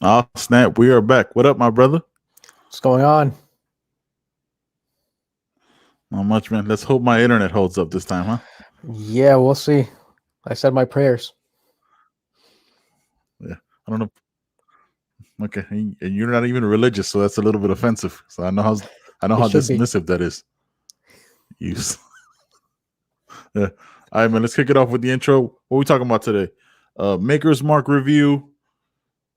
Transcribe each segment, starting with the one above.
Oh, snap. We are back. What up, my brother? What's going on? Not much, man. Let's hope my internet holds up this time, huh? Yeah, we'll see. I said my prayers. Yeah. I don't know. Okay. And you're not even religious, so that's a little bit offensive. So I know It how should be. dismissive that is. You. Yeah. All right, man. Let's kick it off with the intro. What are we talking about today? Maker's Mark review.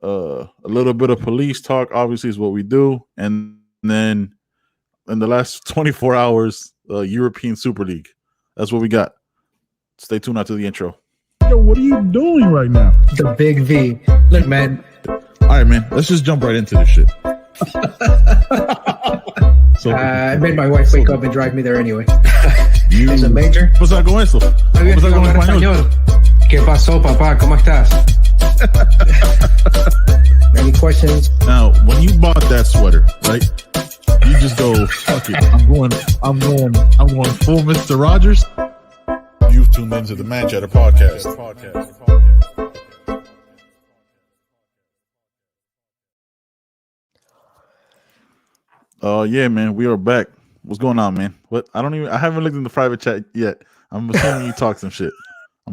A little bit of police talk, obviously, is what we do. And then in the last 24 hours, European Super League. That's what we got. Stay tuned out to the intro. Yo, what are you doing right now? The big V. Look, man. All right, man. Let's just jump right into this shit. I made my wife wake up and drive me there anyway. Es a major. Pasa con eso. Pasa con español. ¿Qué pasó, papá? ¿Cómo estás? Any questions? Now, when you bought that sweater, right? You just go, fuck it. I'm going full Mr. Rogers. You've tuned into the Man Chatter podcast. Yeah, man, we are back. What's going on, man? What? I haven't looked in the private chat yet. I'm assuming you talk some shit.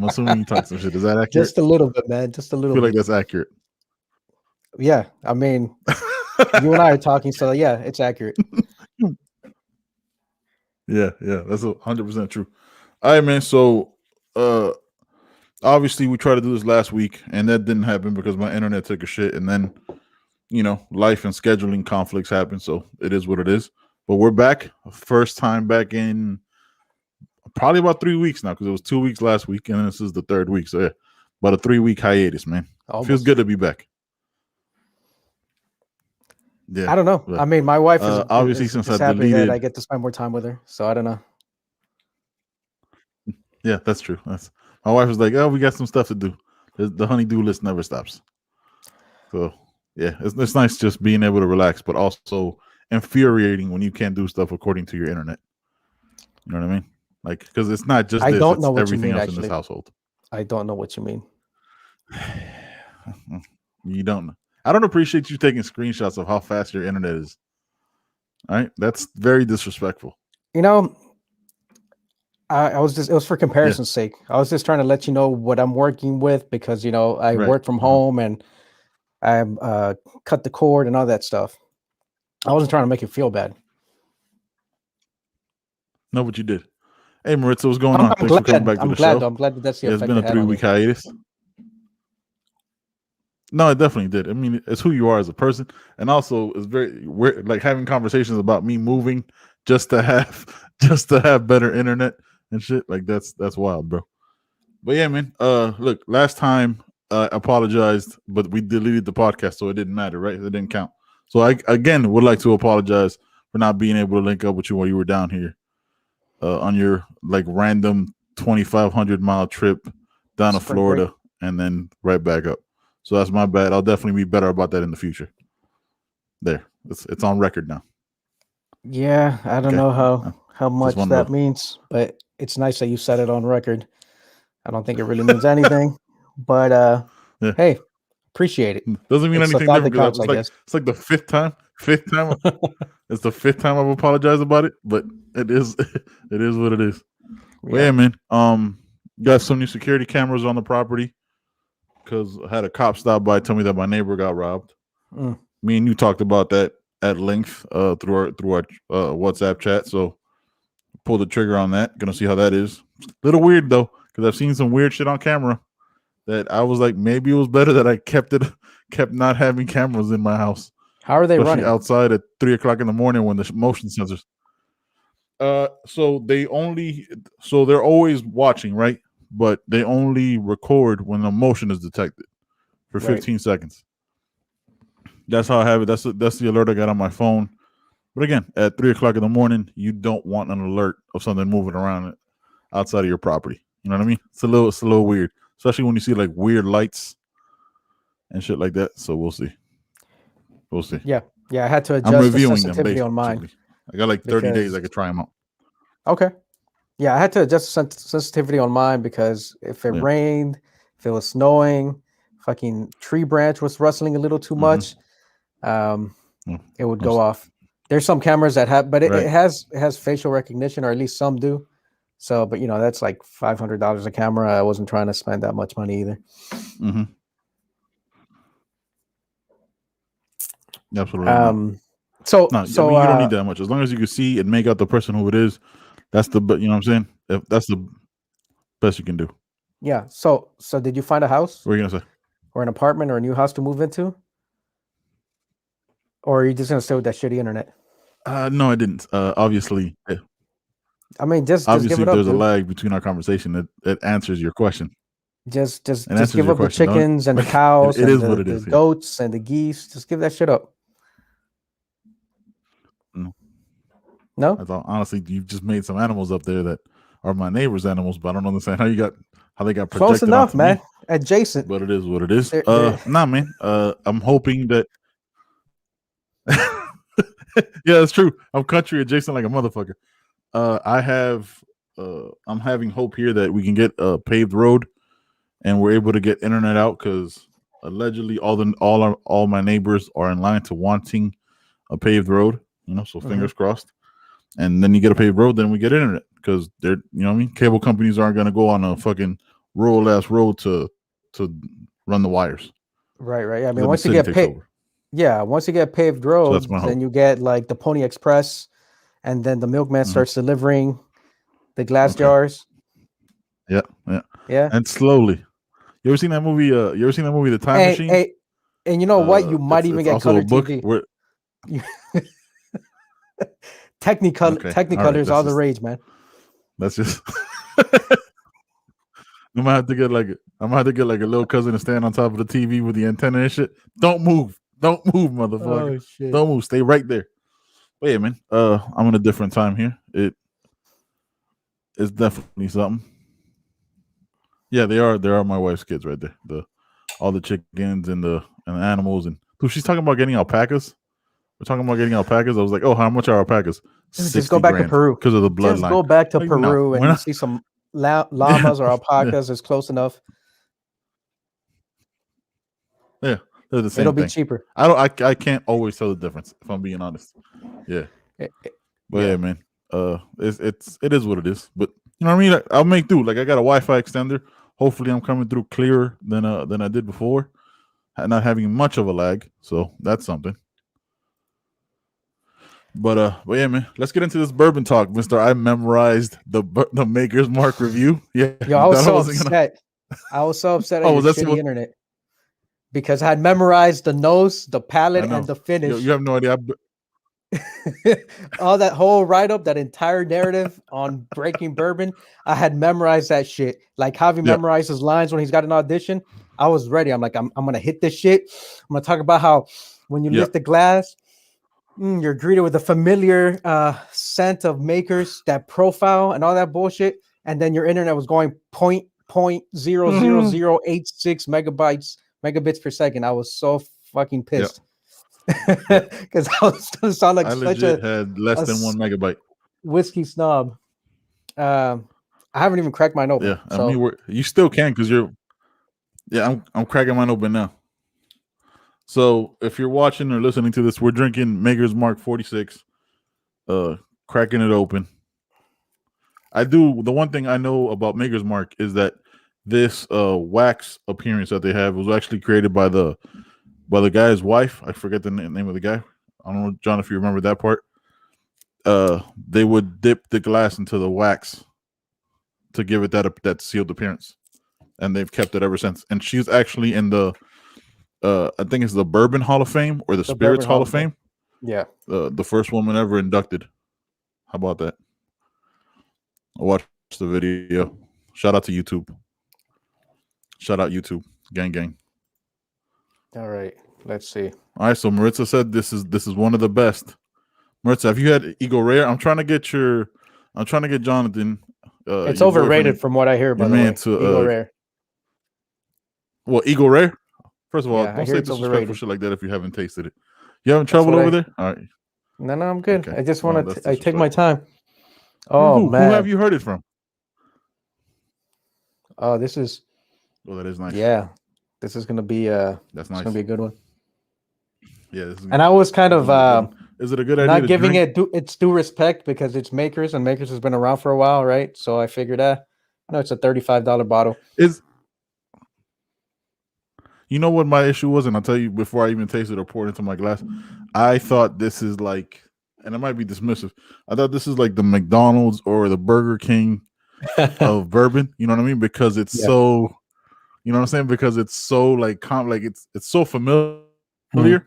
Is that accurate? Just a little bit, man. Just a little I feel bit. like that's accurate. Yeah, I mean, you and I are talking, so yeah, it's accurate. Yeah, that's 100% true. All right, man. So, obviously, we tried to do this last week, and that didn't happen because my internet took a shit, and then, life and scheduling conflicts happen. So it is what it is. But we're back. First time back in probably about 3 weeks now, because it was 2 weeks last week, and this is the third week. So yeah, about a 3-week hiatus, man. Almost. Feels good to be back. Yeah, I don't know. I mean, my wife is obviously is since happy I deleted. that I get to spend more time with her. So I don't know. Yeah, that's true. My wife was like, "Oh, we got some stuff to do." The honey-do list never stops. So yeah, it's nice just being able to relax, but also infuriating when you can't do stuff according to your internet. You know what I mean? Like, because it's not just I this; don't it's know what everything you mean, else actually. in this household. I don't know what you mean. You don't know. I don't appreciate you taking screenshots of how fast your internet is. All right, that's very disrespectful. You know, it was for comparison's sake. I was just trying to let you know what I'm working with because I work from home and I cut the cord and all that stuff. I wasn't trying to make you feel bad. No, but you did. Hey, Maritza, what's going on? Thanks for coming back to the show. I'm glad that's the It's effect been a 3-week hiatus. No, it definitely did. I mean, it's who you are as a person, and also it's very weird, like having conversations about me moving just to have better internet and shit. Like that's wild, bro. But yeah, man. Look, last time I apologized, but we deleted the podcast, so it didn't matter, right? It didn't count. So I again would like to apologize for not being able to link up with you while you were down here on your like random 2,500-mile trip down to Florida and then right back up. So that's my bad. I'll definitely be better about that in the future. There, it's on record now. Yeah, I don't know how much that means, but it's nice that you said it on record. I don't think it really means anything, but hey, appreciate it. Doesn't mean anything different because it's like the fifth time. It's the fifth time I've apologized about it, but it is what it is. Yeah, well, yeah man. Got some new security cameras on the property because I had a cop stop by, tell me that my neighbor got robbed. Me and you talked about that at length through our WhatsApp chat. So pull the trigger on that. Gonna see how that is. A little weird though, because I've seen some weird shit on camera that I was like, maybe it was better that I kept not having cameras in my house. How are they running outside at 3:00 in the morning when the motion sensors? So they're always watching, right? But they only record when the motion is detected for 15 seconds. That's how I have it. That's the alert I got on my phone. But again, at 3:00 in the morning, you don't want an alert of something moving around outside of your property. You know what I mean? It's a little weird, especially when you see like weird lights and shit like that. So we'll see. Yeah. I had to adjust the sensitivity on mine. I got like 30 days. I could try them out. Okay. Yeah, I had to adjust the sensitivity on mine because if it rained, if it was snowing, fucking tree branch was rustling a little too much, it would go off. There's some cameras that have, but it has facial recognition, or at least some do. So, but that's like $500 a camera. I wasn't trying to spend that much money either. Absolutely. So you don't need that much. As long as you can see and make out the person who it is, that's the. You know what I'm saying? If that's the best you can do. Yeah. So did you find a house? What are you gonna say? Or an apartment or a new house to move into? Or are you just gonna stay with that shitty internet? No, I didn't. Obviously. I mean, just obviously, give it up, there's dude. a lag between our conversation. It answers your question. Just give up the chickens and the cows and the what it is, goats and the geese. Just give that shit up. No? I thought honestly you've just made some animals up there that are my neighbor's animals, but I don't understand how they got projected. Close enough, man. Me. Adjacent. But it is what it is. Nah, man. I'm hoping that. Yeah, that's true. I'm country adjacent like a motherfucker. I'm having hope here that we can get a paved road, and we're able to get internet out because allegedly all my neighbors are in line to wanting a paved road. So fingers crossed. And then you get a paved road, then we get internet because they're, cable companies aren't going to go on a fucking rural ass road to run the wires. Right. I mean, once you get paved roads, then you get like the Pony Express, and then the milkman starts delivering the glass jars. Yeah. And slowly. You ever seen that movie? The Time Machine? And you know what? You might even get color TV. Technicolor is all the rage, man. That's just. I'm gonna have to get like a little cousin to stand on top of the TV with the antenna and shit. Don't move, motherfucker. Oh, shit. Don't move. Stay right there. Wait, man. I'm in a different time here. It's definitely something. Yeah, they are my wife's kids right there. All the chickens and the animals and she's talking about getting alpacas. We're talking about getting alpacas. I was like, oh, how much are alpacas? Just go back to Peru because of the bloodline. Just go back to Peru and you see some llamas or alpacas. It's close enough. Yeah, they're the same. It'll be cheaper. I can't always tell the difference if I'm being honest. Yeah, but yeah, man. It is what it is. But you know what I mean. I'll make do. Like I got a Wi-Fi extender. Hopefully, I'm coming through clearer than I did before. Not having much of a lag, so that's something. But yeah, man. Let's get into this bourbon talk, Mister. I memorized the Maker's Mark review. Yeah, yo, I was so upset. I was so upset at your shitty internet because I had memorized the nose, the palate, and the finish. Yo, you have no idea. All that whole write-up, that entire narrative on breaking bourbon, I had memorized that shit. Like Javi memorized his lines when he's got an audition. I was ready. I'm like, I'm gonna hit this shit. I'm gonna talk about how when you lift the glass, you're greeted with a familiar scent of Makers, that profile and all that bullshit. And then your internet was going 0.00086 megabits per second. I was so fucking pissed. Because I was gonna sound like had less than 1 megabyte. Whiskey snob. I haven't even cracked mine open. Yeah, I mean, you still can because you're. Yeah, I'm cracking mine open now. So if you're watching or listening to this, we're drinking Maker's Mark 46, cracking it open. The one thing I know about Maker's Mark is that this wax appearance that they have was actually created by the guy's wife. I forget the name of the guy. I don't know, John, if you remember that part. They would dip the glass into the wax to give it that sealed appearance, and they've kept it ever since. And she's actually in the I think it's the Bourbon Hall of Fame or the Spirits Hall of Fame. Yeah, the first woman ever inducted. How about that? I watched the video. Shout out to YouTube. Shout out YouTube, gang. All right, let's see. All right, so Maritza said this is one of the best. Maritza, have you had Eagle Rare? I'm trying to get Jonathan. It's overrated from what I hear. By the way, Eagle Rare. Well, Eagle Rare. First of all, don't say disrespectful shit like that if you haven't tasted it. You having trouble over there? All right. No, I'm good. Okay. I just want to. I take my time. Oh man, who have you heard it from? Oh, this is. Oh, that is nice. Yeah, This is gonna be That's it's nice. gonna be a good one. Yeah, this is And I was kind of is it a good idea not to giving drink? its due respect because it's Makers, and Makers has been around for a while, right? So I figured, no, it's a $35 bottle. Is you know what my issue was, and I'll tell you before I even tasted or poured into my glass. I thought this is like, and it might be dismissive. I thought this is like the McDonald's or the Burger King of bourbon. You know what I mean? Because it's Yeah. so, you know what I'm saying? Because it's so like it's so familiar. Mhm.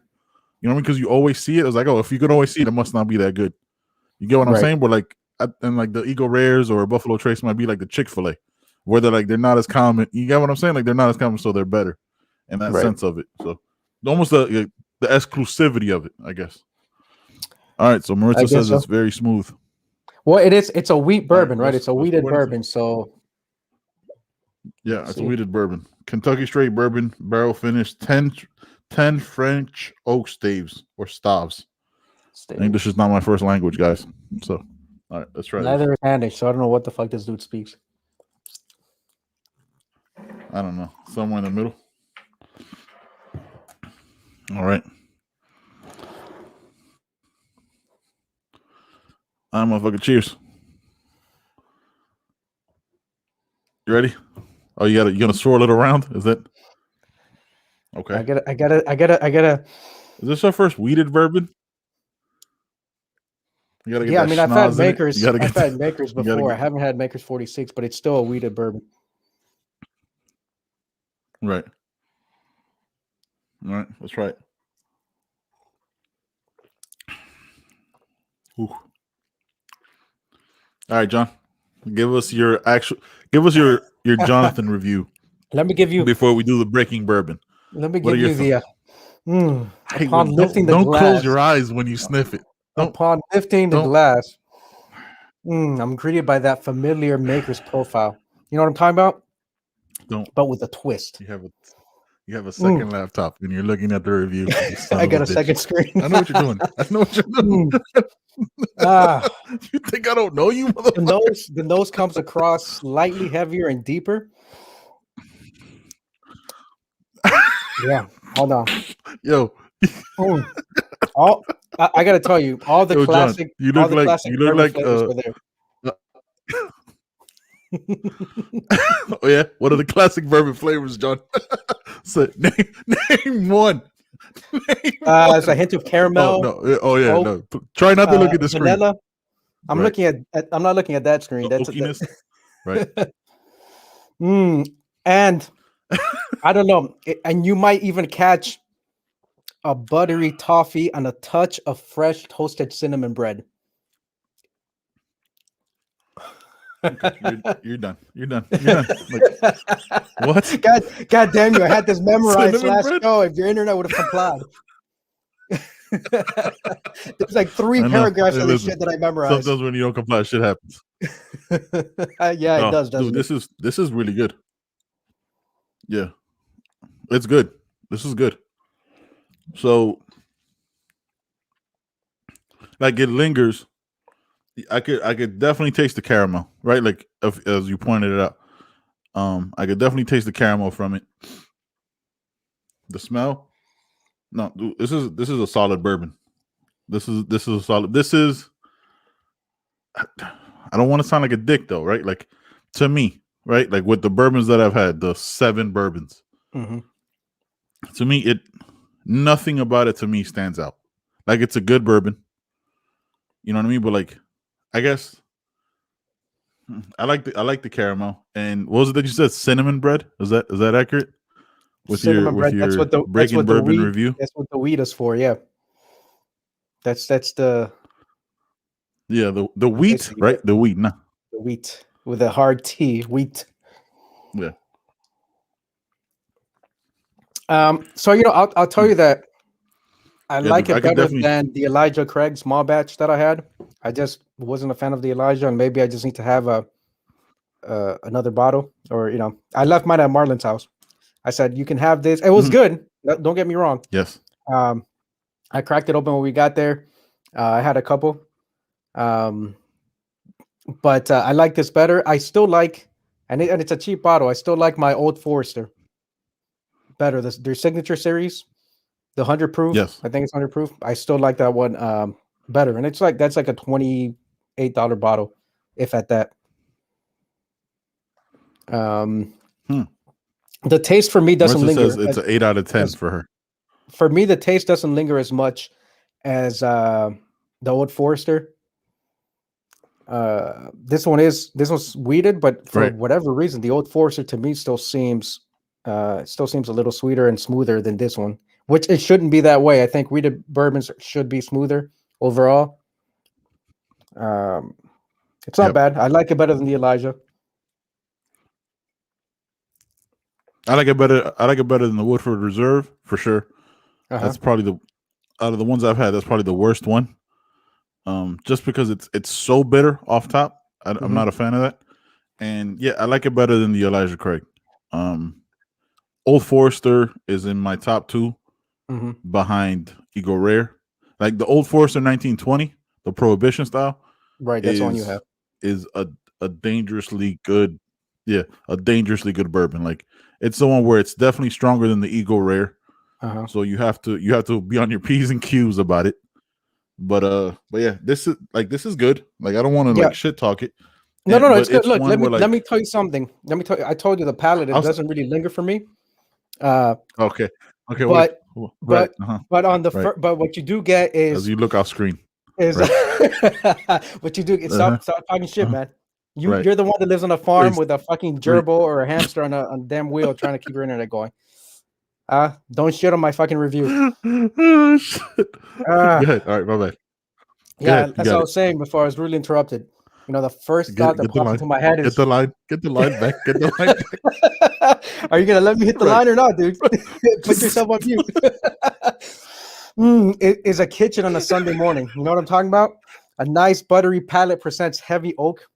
You know what I mean? Because you always see it. It's like, oh, if you could always see it, it must not be that good. You get what I'm Right. saying? But like, and like the Eagle Rares or Buffalo Trace might be like the Chick-fil-A, where they're not as common. You get what I'm saying? Like they're not as common, so they're better in that Right. sense of it. So almost the exclusivity of it, I guess. All right, so Maritza says so. it's very smooth. Well, it is. It's a wheat bourbon, right? let's- It's a let's wheated pour it into- bourbon. So Yeah, let's it's a see. wheated bourbon. Kentucky straight bourbon, barrel finish, 10 French oak staves or staves. English is not my first language, guys. So, all right, let's try this. Neither is Handish, so I don't know what the fuck this dude speaks. I don't know. Somewhere in the middle. All right. I'm motherfucker. Cheers. You ready? Oh, you gonna swirl it around? Is that okay? I gotta. Is this our first wheated bourbon? You gotta get Yeah, I that mean, I've had schnoz in it. Makers. You gotta get I've had Makers you gotta before. I get- haven't had Makers 46, but it's still a wheated bourbon. Right. All right, let's try it. Ooh. All right, John. Give us your Jonathan review Let me give you. before we do the breaking bourbon. Let me What give are you your the. Hey, Upon lifting the don't glass. close your eyes when you sniff it. Upon lifting the don't- glass, I'm greeted by that familiar Maker's profile. You know what I'm talking about? Don't. But with a twist. You have a second laptop and you're looking at the review. I got a second screen. I know what you're doing. I know what you're doing. You think I don't know you, motherfucker? The nose comes across slightly heavier and deeper. Yeah, hold on. Yo, I gotta tell you, all the classic. John, you look like were there. Oh yeah, what are the classic bourbon flavors, John? So name one. It's a hint of caramel. Oh yeah, no. Try not to look at the screen. Vanilla. I'm Right. looking at. I'm not looking at that screen. The That's oakiness. Right. And I don't know. And you might even catch a buttery toffee and a touch of fresh toasted cinnamon bread. Okay, you're done. You're done. You're done. Like, what? God damn you! I had this memorized Cinnamon last bread? show. If your internet would have complied. There's like 3 paragraphs of this shit that I memorized. Sometimes when you don't comply, shit happens. Yeah, it does. Dude, this is really good. Yeah, it's good. This is good. So, like, it lingers. I could definitely taste the caramel, right? Like, as you pointed it out. I could definitely taste the caramel from it. The smell. No, dude, this is a solid bourbon. This is a solid. This is. I don't want to sound like a dick though, right? Like, to me, right? Like with the bourbons that I've had, the 7 bourbons. Mm-hmm. To me, nothing about it to me stands out. Like, it's a good bourbon. You know what I mean? But like, I guess I like the caramel. And what was it that you said? Cinnamon bread? Is that accurate? With Cinnamon bread. That's what the bourbon weed, review. That's what the weed is for. Yeah. That's the. Yeah, the wheat, right? The wheat, nah. The wheat with a hard T, wheat. Yeah. So I'll tell you that I like I it better than the Elijah Craig small batch that I had. I just wasn't a fan of the Elijah, and maybe I just need to have another bottle, or I left mine at Marlon's house. I said you can have this. It was good. Don't get me wrong. Yes. I cracked it open when we got there. I had a couple, but I like this better. I still like, and it's a cheap bottle. I still like my Old Forester. better. Their signature series, the 100 proof. Yes. I think it's 100 proof. I still like that one better, and that's like a $28 bottle, if at that. The taste for me doesn't linger. Says it's an 8 out of 10 for her. For me, the taste doesn't linger as much as the Old Forester. This one's weeded, but for whatever reason, the Old Forester to me still seems a little sweeter and smoother than this one, which it shouldn't be that way. I think weeded bourbons should be smoother overall. It's not bad. I like it better than the Elijah. I like it better than the Woodford Reserve for sure. That's probably out of the ones I've had, that's probably the worst one. Just because it's so bitter off top. I'm not a fan of that. And yeah, I like it better than the Elijah Craig. Old Forester is in my top 2 behind Eagle Rare. Like the Old Forester 1920, the Prohibition style. Right, that's the one you have. Is a dangerously good, a dangerously good bourbon. Like it's the one where it's definitely stronger than the Eagle Rare. So you have to be on your P's and Q's about it. But yeah, this is good. Like I don't want to like shit talk it. No, it's good. Look, let me tell you something. I told you the palate doesn't really linger for me. Okay. But on the but what you do get is, as you look off screen, is what you do. Stop talking shit, man. You're the one that lives on a farm with a fucking gerbil or a hamster on a damn wheel trying to keep your internet going. Don't shit on my fucking review. Go ahead. All right, my bad. Yeah, that's what I was saying before I was rudely interrupted. You know, the first thought that popped into my head is get the line back. Get the line back. Are you gonna let me hit the line or not, dude? Put yourself on mute. It is a kitchen on a Sunday morning. You know what I'm talking about? A nice buttery palate presents heavy oak,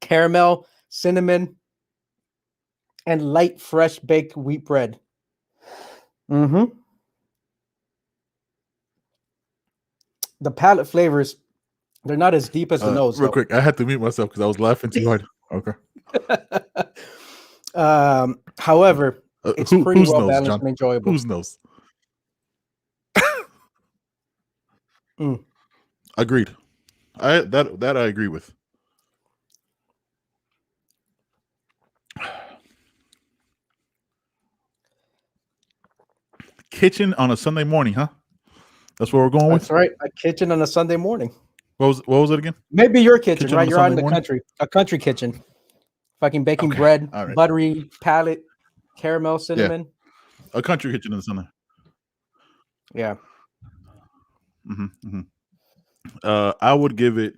caramel, cinnamon, and light fresh baked wheat bread. The palate flavors, they're not as deep as the nose. Real quick, I had to mute myself because I was laughing too hard. Okay. However, it's pretty well balanced and enjoyable. Whose nose? Agreed. That I agree with. Kitchen on a Sunday morning, huh? That's what we're going with. That's right. A kitchen on a Sunday morning. What was it again? Maybe your kitchen, right? You're out in the country. A country kitchen. Fucking baking bread, buttery palate, caramel, cinnamon. Yeah. A country kitchen on Sunday. Yeah. I would give it.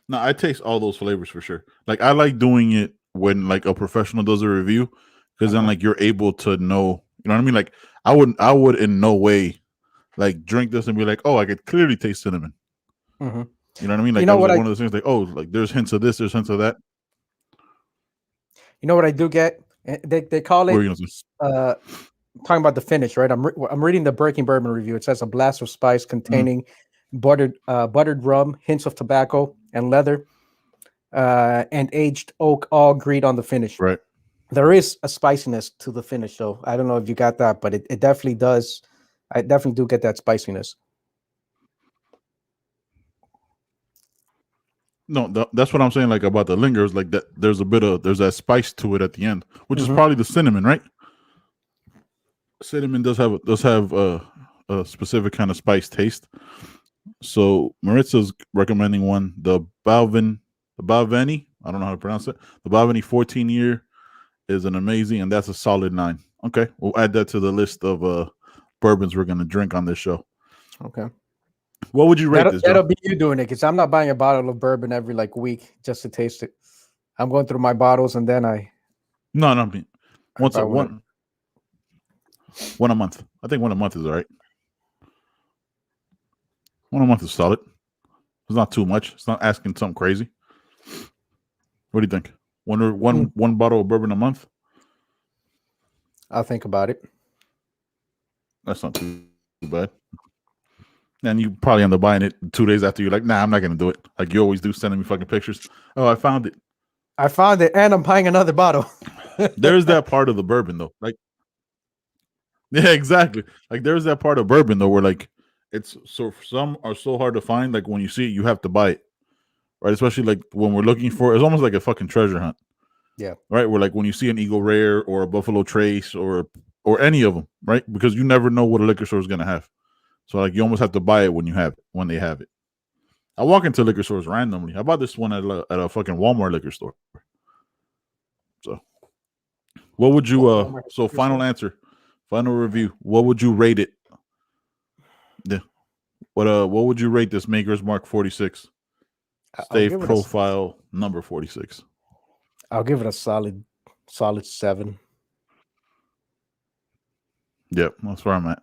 No, I taste all those flavors for sure. Like I like doing it when like a professional does a review, because then like you're able to know. You know what I mean? Like I would in no way like drink this and be like, oh, I could clearly taste cinnamon. You know what I mean? Like you know one of those things like, oh, like there's hints of this, there's hints of that. You know what I do get? They call it talking about the finish, right? I'm reading the Breaking Bourbon review. It says a blast of spice containing buttered rum, hints of tobacco and leather, and aged oak, all agreed on the finish. Right. There is a spiciness to the finish, though. I don't know if you got that, but it definitely does. I definitely do get that spiciness. No, that's what I'm saying. Like about the lingers, like that. There's that spice to it at the end, which is probably the cinnamon, right? Cinnamon does have a specific kind of spice taste. So Maritza's recommending one, the Balvenie. I don't know how to pronounce it. The Balvenie 14-year is an amazing, and that's a solid 9. Okay, we'll add that to the list of bourbons we're gonna drink on this show. Okay. What would you rate this? That'll be you doing it, because I'm not buying a bottle of bourbon every week just to taste it. I'm going through my bottles and then I. No, I mean, one a month. I think 1 a month is all right. 1 a month is solid. It's not too much. It's not asking something crazy. What do you think? One bottle of bourbon a month? I'll think about it. That's not too bad. And you probably end up buying it 2 days after you're like, nah, I'm not gonna do it. Like you always do, sending me fucking pictures. Oh, I found it. I found it, and I'm buying another bottle. There's that part of the bourbon though. Like Yeah, exactly. Like there's that part of bourbon though where like it's so some are so hard to find. Like when you see it, you have to buy it, right? Especially like when we're looking for it's almost like a fucking treasure hunt, Yeah. right? Where like when you see an Eagle Rare or a Buffalo Trace or any of them, right? Because you never know what a liquor store is gonna have. So like you almost have to buy it when you have it when they have it. I walk into liquor stores randomly. I bought this one at a fucking Walmart liquor store. So what would you so final answer, final review, what would you rate it? Yeah. What would you rate this Maker's Mark 46? Stave profile number 46. I'll give it a solid 7. Yep, that's where I'm at.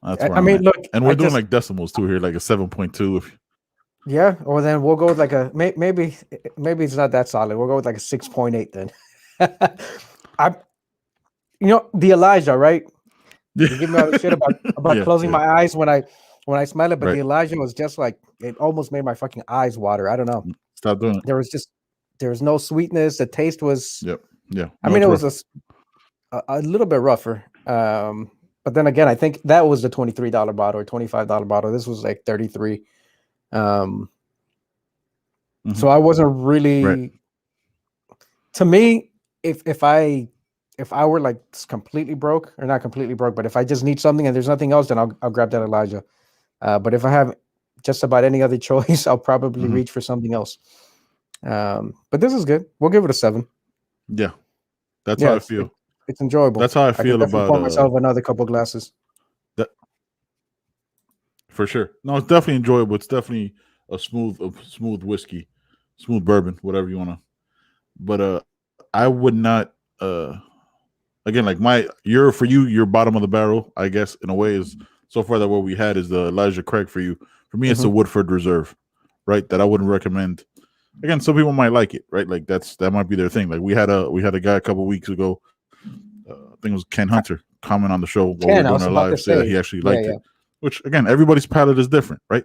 That's where I mean, look, and we're doing like decimals too here, like a 7.2. If yeah, or then we'll go with like a maybe it's not that solid. We'll go with like a 6.8 then. The Elijah, right? You give me all the shit about closing my eyes when I smell it, but the Elijah was just like it almost made my fucking eyes water. I don't know. Stop doing it. There was no sweetness. The taste was yeah. No, I mean, it was a little bit rougher. But then again, I think that was the $23 bottle or $25 bottle. This was like 33. So I wasn't really. To me, if I were like completely broke or not completely broke, but if I just need something and there's nothing else, then I'll grab that Elijah. But if I have just about any other choice, I'll probably reach for something else. But this is good. We'll give it a 7. Yeah, that's how I feel. It's enjoyable. That's how I feel about. Pour myself another couple glasses. For sure. No, it's definitely enjoyable. It's definitely a smooth whiskey, smooth bourbon, whatever you want to. But I would not. Again, like your bottom of the barrel, I guess, in a way, is so far that what we had is the Elijah Craig for you. For me, it's a Woodford Reserve, right? That I wouldn't recommend. Again, some people might like it, right? Like that might be their thing. Like we had a guy a couple weeks ago. I think it was Ken Hunter comment on the show while we were doing our live. Yeah, he actually liked it. Which again, everybody's palate is different, right?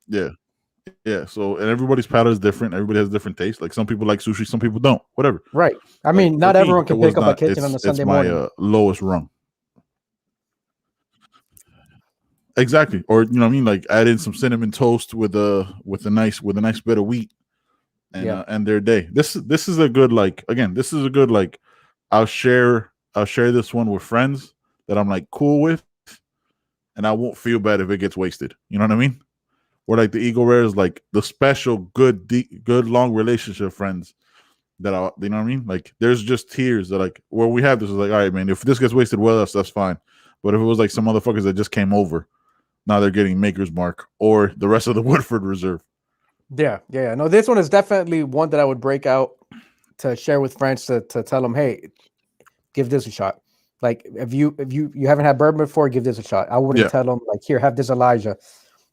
Yeah. So and everybody's palate is different. Everybody has different tastes. Like some people like sushi, some people don't. Whatever. Right. I mean, not everyone can pick up a kitchen on a Sunday morning. It's my lowest rung. Exactly. Or you know what I mean? Like add in some cinnamon toast with a nice bit of wheat and their day. This is a good like again, this is a good like I'll share this one with friends that I'm like cool with, and I won't feel bad if it gets wasted. You know what I mean? Or like the Eagle Rare is like the special good long relationship friends that you know what I mean? Like there's just tiers that like where we have this is like, all right, man, if this gets wasted with us, that's fine. But if it was like some motherfuckers that just came over, now they're getting Maker's Mark or the rest of the Woodford Reserve. Yeah. No, this one is definitely one that I would break out to share with friends to tell them, hey, give this a shot. Like if you haven't had bourbon before, give this a shot. I wouldn't tell them like, here, have this Elijah.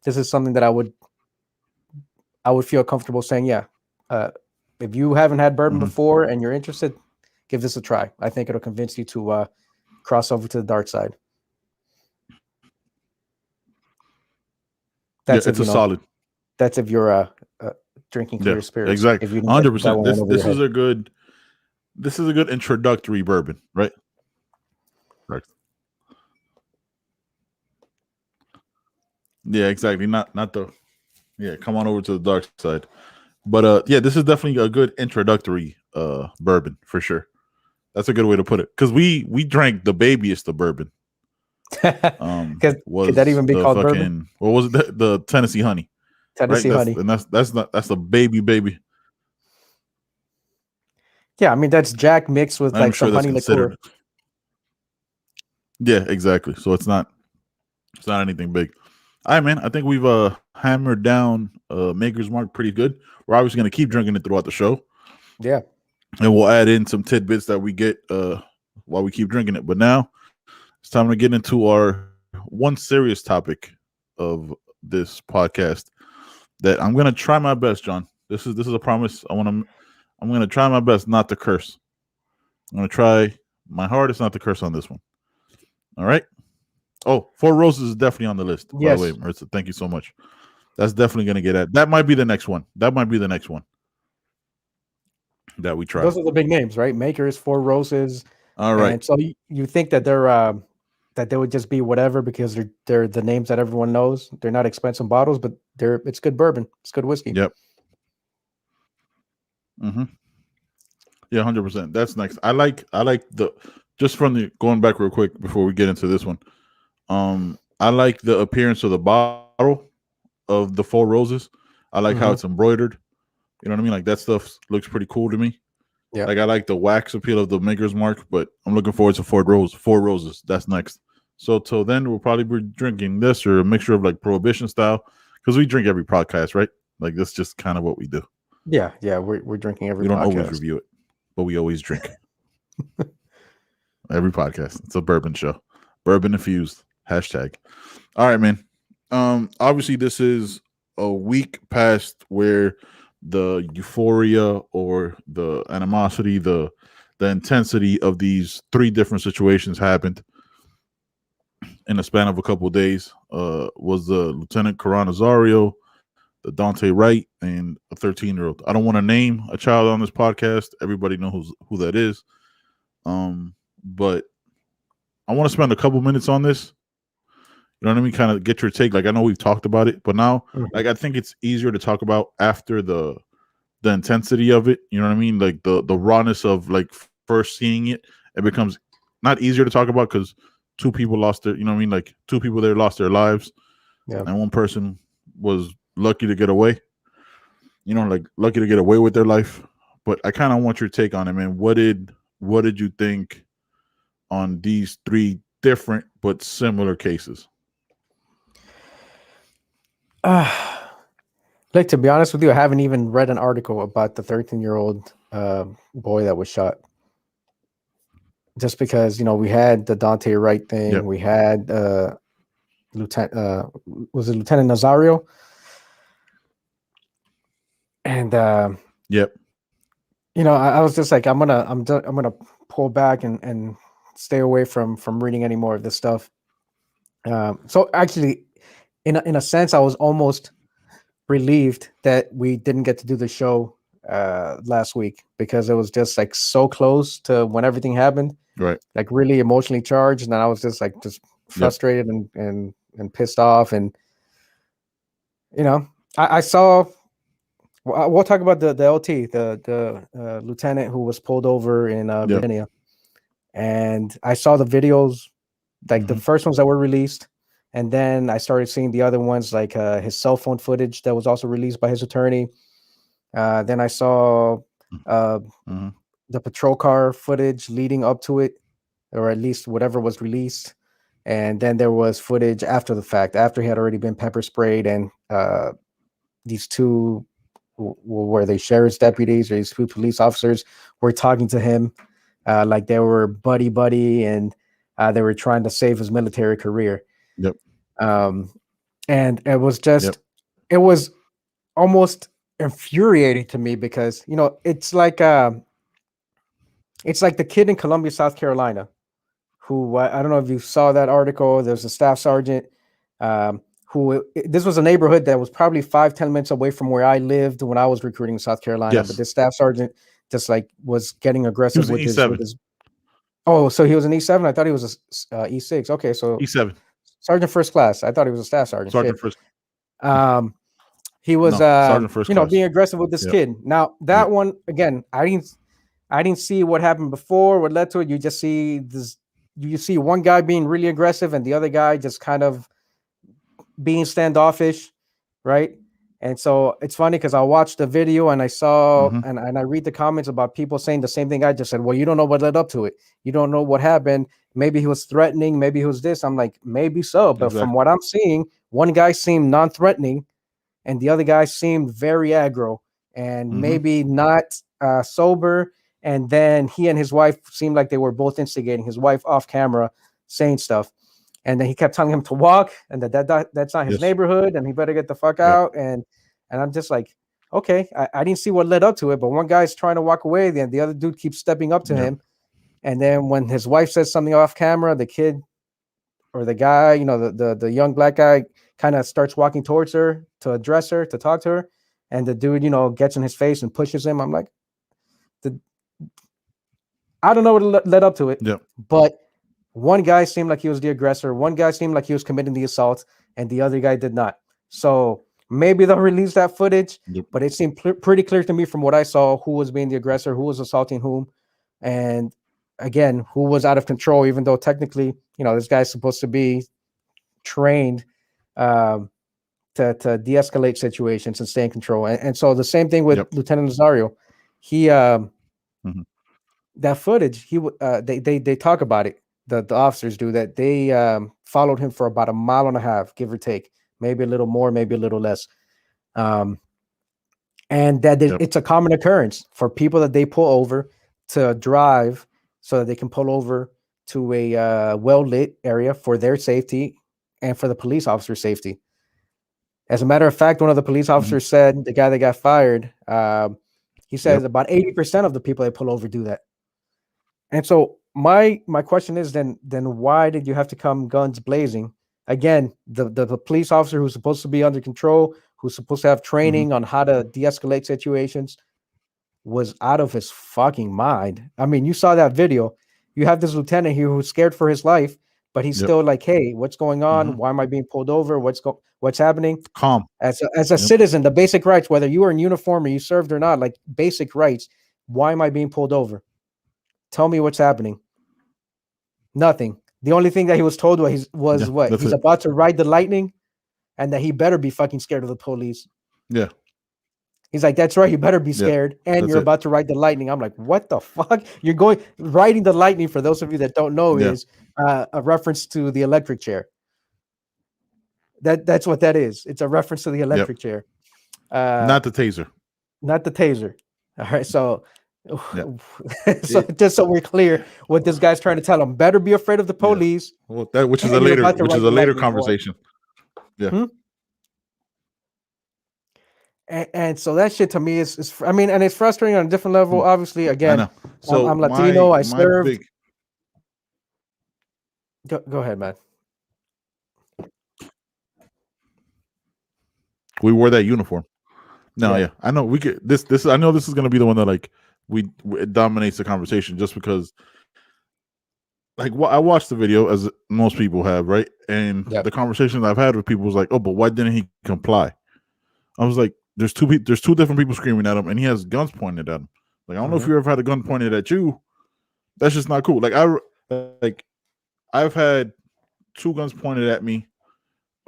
This is something that I would feel comfortable saying, if you haven't had bourbon before and you're interested, give this a try. I think it'll convince you to cross over to the dark side. It's a solid. That's if you're drinking clear spirits. Exactly. 100%. This is a good introductory bourbon, right? Right. Yeah, exactly. Not the come on over to the dark side. But this is definitely a good introductory bourbon for sure. That's a good way to put it. Because we drank the babiest of bourbon. Could that even be called bourbon? What was it? The Tennessee Honey. Tennessee Honey. And that's a baby. Yeah, I mean that's Jack mixed with like some honey liqueur. Yeah, exactly. So it's not anything big. All right, man. I think we've hammered down Maker's Mark pretty good. We're obviously going to keep drinking it throughout the show. Yeah. And we'll add in some tidbits that we get while we keep drinking it. But now it's time to get into our one serious topic of this podcast that I'm going to try my best, John. This is a promise. I'm going to try my best not to curse. I'm going to try my hardest not to curse on this one. All right. Oh, Four Roses is definitely on the list. Yes. By the way, Marissa, thank you so much. That's definitely going to get at. That might be the next one. That we try. Those are the big names, right? Makers, Four Roses, All right. And so you think that that they would just be whatever because they're the names that everyone knows. They're not expensive bottles, but it's good bourbon. It's good whiskey. Yep. Mm-hmm. Yeah, 100%. That's next. I like the just from the going back real quick before we get into this one. I like the appearance of the bottle of the Four Roses. I like how it's embroidered. You know what I mean? Like that stuff looks pretty cool to me. Yeah. Like I like the wax appeal of the Maker's Mark, but I'm looking forward to Four Roses. That's next. So till then, we'll probably be drinking this or a mixture of like Prohibition style because we drink every podcast, right? Like that's just kind of what we do. Yeah, we're drinking every. We don't podcast. always review it, but we always drink. Every podcast. It's a bourbon show. Bourbon infused. #. All right, man. Obviously this is a week past where the euphoria or the animosity, the intensity of these 3 different situations happened in the span of a couple of days. Was the Lieutenant Colonel Nazario, the Daunte Wright, and a 13-year-old. I don't want to name a child on this podcast. Everybody knows who that is. But I want to spend a couple minutes on this. You know what I mean? Kind of get your take. Like I know we've talked about it, but now, like I think it's easier to talk about after the intensity of it. You know what I mean? Like the rawness of like first seeing it. It becomes not easier to talk about because 2 people lost their. You know what I mean? Like 2 people there lost their lives, and 1 person was lucky to get away. You know, like lucky to get away with their life. But I kind of want your take on it, man. What did you think on these 3 different but similar cases? Like to be honest with you, I haven't even read an article about the 13-year-old boy that was shot. Just because we had the Daunte Wright thing, we had Lieutenant Nazario, and I was just like, I'm gonna pull back and stay away from reading any more of this stuff. So actually, in a sense, I was almost relieved that we didn't get to do the show last week because it was just like so close to when everything happened, right? Like really emotionally charged, and then I was just frustrated and pissed off, and I saw. We'll talk about the LT, the lieutenant who was pulled over in Virginia, and I saw the videos, like the first ones that were released. And then I started seeing the other ones, like his cell phone footage that was also released by his attorney. Then I saw the patrol car footage leading up to it, or at least whatever was released. And then there was footage after the fact, after he had already been pepper sprayed, and these 2 were they sheriff's deputies or these 2 police officers were talking to him like they were buddy, and they were trying to save his military career. Yep. And it was just, it was almost infuriating to me because, it's like the kid in Columbia, South Carolina, who, I don't know if you saw that article. There's a staff sergeant, this was a neighborhood that was probably 5-10 minutes away from where I lived when I was recruiting in South Carolina. But this staff sergeant just was getting aggressive with his. Oh, so he was an E7? I thought he was a E6. Okay, so E7. Sergeant first class. I thought he was a staff sergeant. Sergeant first. He was sergeant first class. Being aggressive with this kid. Now that one again, I didn't see what happened before, what led to it. You just see this. You see one guy being really aggressive and the other guy just kind of being standoffish, right? And so it's funny because I watched the video and I saw and I read the comments about people saying the same thing I just said. Well, you don't know what led up to it. You don't know what happened. Maybe he was threatening. Maybe he was this. I'm like, maybe so. But from what I'm seeing, one guy seemed non-threatening and the other guy seemed very aggro and maybe not sober. And then he and his wife seemed like they were both instigating, his wife off camera saying stuff. And then he kept telling him to walk and that's not his neighborhood and he better get the fuck out. And I'm just like, okay, I didn't see what led up to it, but one guy's trying to walk away and the other dude keeps stepping up to him. And then when his wife says something off camera, the kid or the guy, the young black guy kind of starts walking towards her to address her, to talk to her. And the dude, gets in his face and pushes him. I'm like, I don't know what led up to it. Yep. But one guy seemed like he was the aggressor. One guy seemed like he was committing the assault, and the other guy did not. So maybe they'll release that footage, but it seemed pretty clear to me from what I saw who was being the aggressor, who was assaulting whom, and again, who was out of control, even though technically, this guy's supposed to be trained to de-escalate situations and stay in control. And so the same thing with Lieutenant Nazario. He that footage, they talk about it. The officers do that. They followed him for about 1.5 miles, give or take, maybe a little more, maybe a little less. And that it's a common occurrence for people that they pull over to drive so that they can pull over to a well-lit area for their safety and for the police officer's safety. As a matter of fact, one of the police officers said, the guy that got fired, he says about 80% of the people they pull over do that. And so my question is then why did you have to come guns blazing? Again, the police officer who's supposed to be under control, who's supposed to have training on how to de-escalate situations, was out of his fucking mind. I mean, you saw that video. You have this lieutenant here who's scared for his life, but he's still like, hey, what's going on? Why am I being pulled over? What's happening? Calm. As a citizen, the basic rights, whether you were in uniform or you served or not, like basic rights, why am I being pulled over? Tell me what's happening. Nothing. The only thing that he was told was what? He's about to ride the lightning and that he better be fucking scared of the police. Yeah. He's like, that's right. You better be scared. And you're about to ride the lightning. I'm like, what the fuck? You're riding the lightning, for those of you that don't know, is a reference to the electric chair. That's what that is. It's a reference to the electric chair. Not the taser. Not the taser. All right. So, so just so we're clear, what this guy's trying to tell him: better be afraid of the police. Well, which is a later conversation. Yeah. And so that shit to me is I mean, and it's frustrating on a different level. Obviously, again, I know. So I'm Latino. I served. Go ahead, man. We wore that uniform. No, yeah, I know we could. This I know this is going to be the one that like it dominates the conversation just because. Like I watched the video as most people have, right? And the conversations I've had with people was like, "Oh, but why didn't he comply?" I was like, "There's two different people screaming at him, and he has guns pointed at him. Like I don't know if you ever had a gun pointed at you. That's just not cool. Like I've had 2 guns pointed at me,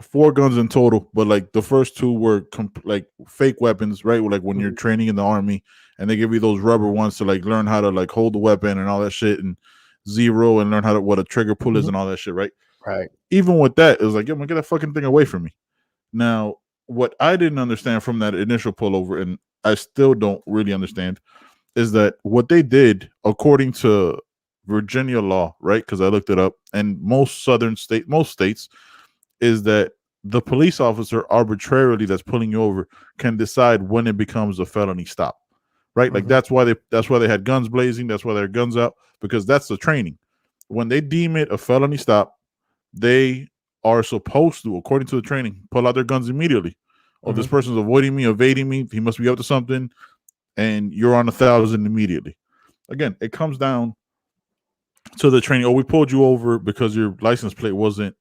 4 guns in total, but like the first 2 were like fake weapons, right? Like when you're training in the army, and they give you those rubber ones to like learn how to like hold the weapon and all that shit, and zero and learn what a trigger pull is and all that shit, right? Right. Even with that, it was like, yo, man, get that fucking thing away from me. Now, what I didn't understand from that initial pullover, and I still don't really understand, is that what they did, according to Virginia law, right? Because I looked it up, and most states, is that the police officer arbitrarily that's pulling you over can decide when it becomes a felony stop. Right, like that's why they had guns blazing. That's why there are guns out, because that's the training. When they deem it a felony stop, they are supposed to, according to the training, pull out their guns immediately. Oh, this person's avoiding me, evading me. He must be up to something, and you're on 1,000 immediately. Again, it comes down to the training. Oh, we pulled you over because your license plate wasn't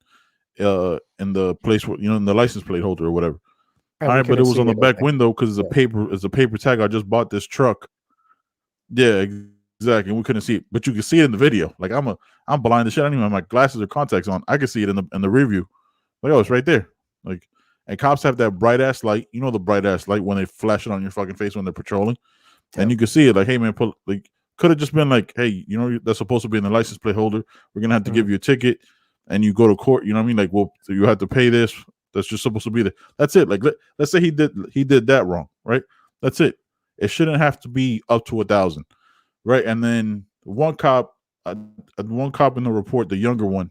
in the place, in the license plate holder or whatever. All right, but it was on the back window because it's a paper tag. I just bought this truck. Yeah, exactly. And we couldn't see it, but you can see it in the video. Like I'm blind as shit. I don't even have my glasses or contacts on. I can see it in the review. Like, oh, it's right there. Like, and cops have that bright ass light. You know the bright ass light when they flash it on your fucking face when they're patrolling, and you can see it. Like, hey man, could have just been like, hey, that's supposed to be in the license plate holder. We're gonna have to give you a ticket, and you go to court. You know what I mean? Like, well, so you have to pay this. That's just supposed to be there. That's it. Like let's say he did that wrong, right? That's it. It shouldn't have to be up to 1,000, right? And then one cop in the report, the younger one,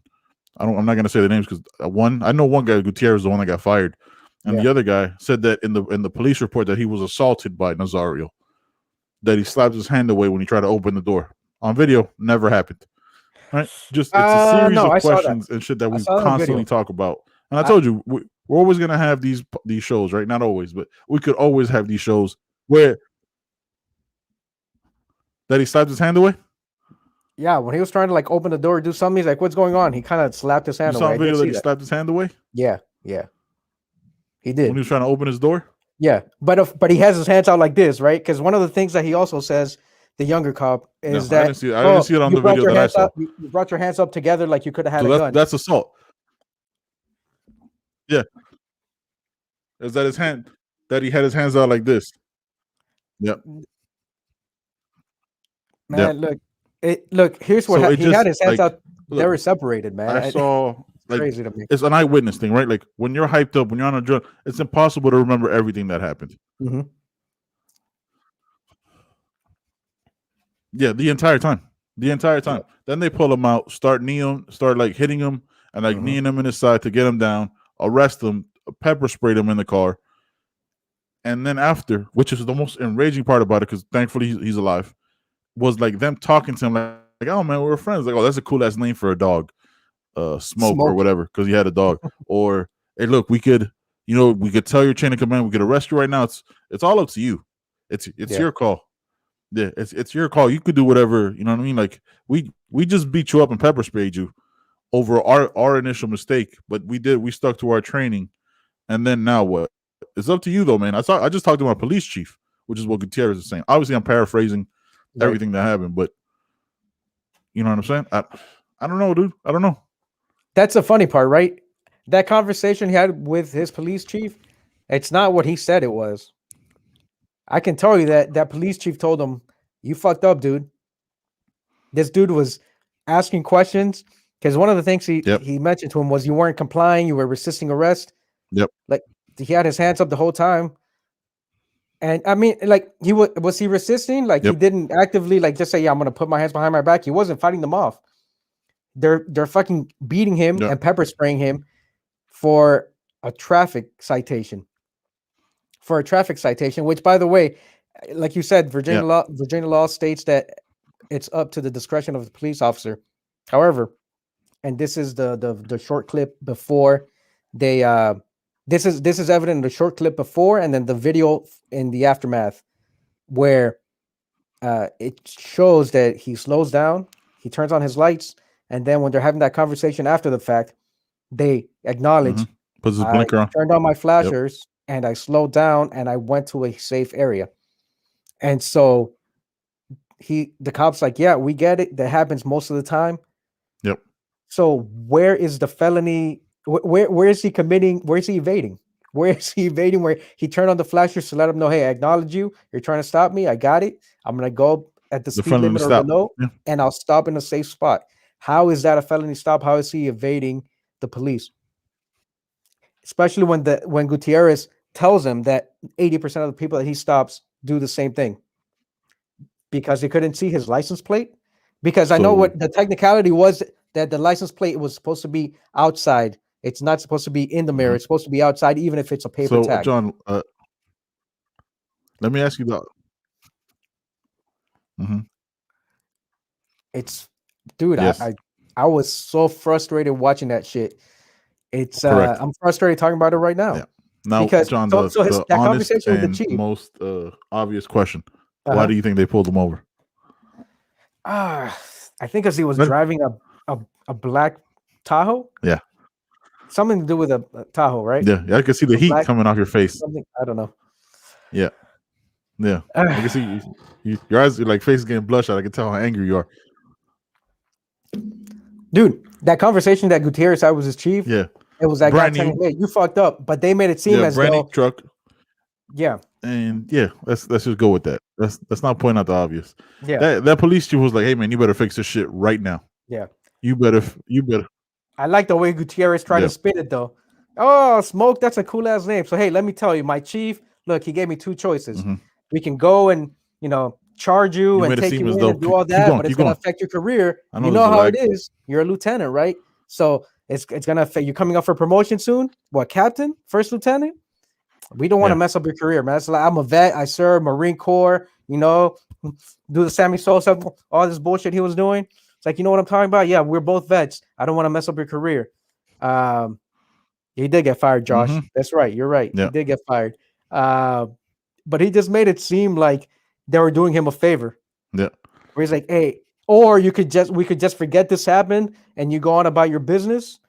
I'm not gonna say the names because I know one guy, Gutierrez, the one that got fired, and the other guy said that in the police report that he was assaulted by Nazario, that he slapped his hand away when he tried to open the door. On video, never happened. Right? Just it's a series of questions and shit that we constantly talk about. And I told you, we're always going to have these shows, right? Not always, but we could always have these shows where that he slapped his hand away. Yeah, when he was trying to like open the door, do something, he's like, "What's going on?" He kind of slapped his You hand saw away. a I did video that see he that. slapped his hand away Yeah, he when did. he was trying to open his door. Yeah, but he has his hands out like this, right? Because one of the things that he also says, the younger cop, No, is that I didn't see it on you the brought video your that I hands saw. up, you brought your hands up together like you could have had So a gun. that's assault. Yeah, is that his hand that he had his hands out like this? Yep. Man, Yep. look. Here's what So it he had just his hands out. They look, were separated, man. I saw Crazy to me. it's an eyewitness thing, right? Like when you're hyped up, when you're on a drug, it's impossible to remember everything that happened. Mm-hmm. Yeah, the entire time. Yeah. Then they pull him out, start like hitting him and like kneeing him in his side to get him down, arrest him, pepper sprayed him in the car. And then after, which is the most enraging part about it, because thankfully he's alive, was like them talking to him like, "Oh man, we were friends." Like, "Oh, that's a cool ass name for a dog, Smoke or whatever," because he had a dog. Or, "Hey, look, we could tell your chain of command, we could arrest you right now. It's all up to you. It's your call. Yeah, it's your call. You could do whatever. You know what I mean? Like we just beat you up and pepper sprayed you over our initial mistake, but we stuck to our training, and then now what? It's up to you though, man. I just talked to my police chief, which is what Gutierrez is saying. Obviously, I'm paraphrasing everything that happened, but you know what I'm saying? I don't know, dude. I don't know. That's the funny part, right? That conversation he had with his police chief, it's not what he said it was. I can tell you that police chief told him, "You fucked up, dude." This dude was asking questions because one of the things he mentioned to him was you weren't complying, you were resisting arrest. Yep. Like he had his hands up the whole time. And I mean, like was he resisting? Like he didn't actively like just say, "Yeah, I'm gonna put my hands behind my back." He wasn't fighting them off. They're fucking beating him and pepper spraying him for a traffic citation. Which, by the way, like you said, Virginia law states that it's up to the discretion of the police officer. However, and this is the short clip before they this is evident in the short clip before and then the video in the aftermath where it shows that he slows down, he turns on his lights, and then when they're having that conversation after the fact, they acknowledge puts his blinker on, turned on my flashers, and I slowed down and I went to a safe area. And so the cop's like, "Yeah, we get it. That happens most of the time." Yep. So where is the felony? Where is he committing? Where is he evading? Where is he evading? Where he turned on the flashers to let him know, "Hey, I acknowledge you. You're trying to stop me. I got it. I'm gonna go at the speed limit or below, and I'll stop in a safe spot." How is that a felony stop? How is he evading the police? Especially when Gutierrez tells him that 80% of the people that he stops do the same thing because he couldn't see his license plate. Because I know what the technicality was, that the license plate was supposed to be outside. It's not supposed to be in the mirror. It's supposed to be outside, even if it's a paper tag. John, let me ask you that. It's, dude, I was so frustrated watching that shit. It's I'm frustrated talking about it right now. Yeah. Now, because John, that conversation with the chief, most obvious question: why do you think they pulled him over? I think because he was driving a black Tahoe. Yeah. Something to do with a Tahoe, right? Yeah, I can see the heat coming off your face. Something, I don't know. Yeah. I can see your eyes, like face is getting bloodshot. I can tell how angry you are. Dude, that conversation that Gutierrez had with his chief. Yeah. It was that guy telling him, "Hey, you fucked up," but they made it seem as though truck. Yeah. And let's just go with that. Let's not point out the obvious. Yeah. That police chief was like, "Hey man, you better fix this shit right now." Yeah. You better. I like the way Gutierrez tried to spin it though. "Oh, Smoke, that's a cool ass name. So hey, let me tell you, my chief, look, he gave me two choices. We can go and charge you and take you in and do all that, but it's gonna affect your career. You know how it is. You're a lieutenant, right? So it's gonna affect you coming up for promotion soon. What, captain? First lieutenant? We don't want to mess up your career, man. It's like, I'm a vet, I served Marine Corps, do the Sammy Sosa, all this bullshit he was doing. It's like, you know what I'm talking about? Yeah, we're both vets. I don't want to mess up your career." He did get fired, Josh. That's right. You're right. Yeah. He did get fired. But he just made it seem like they were doing him a favor. Yeah. Where he's like, "Hey, Or we could just forget this happened and you go on about your business,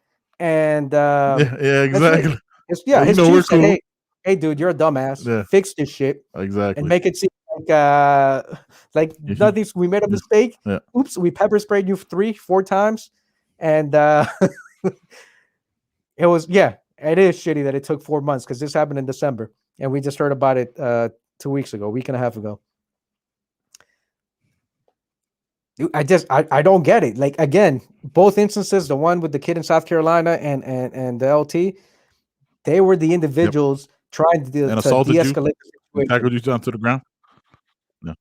and Yeah, that's it. exactly. Yeah, You his know we're chief said, cool. hey, dude, you're a dumbass. Yeah, Fix this shit and exactly. make it seem like Mhm. nothing. We made a Yeah, mistake. yeah. Oops, we pepper sprayed you 3-4 times, and it was It is shitty that it took 4 months because this happened in December, and we just heard about it 2 weeks ago, a week and a half ago. I don't get it. Like, again, both instances, the one with the kid in South Carolina and the LT, they were the Yep. individuals trying And to assaulted you de-escalate the and situation. tackled you down to the ground. Yeah,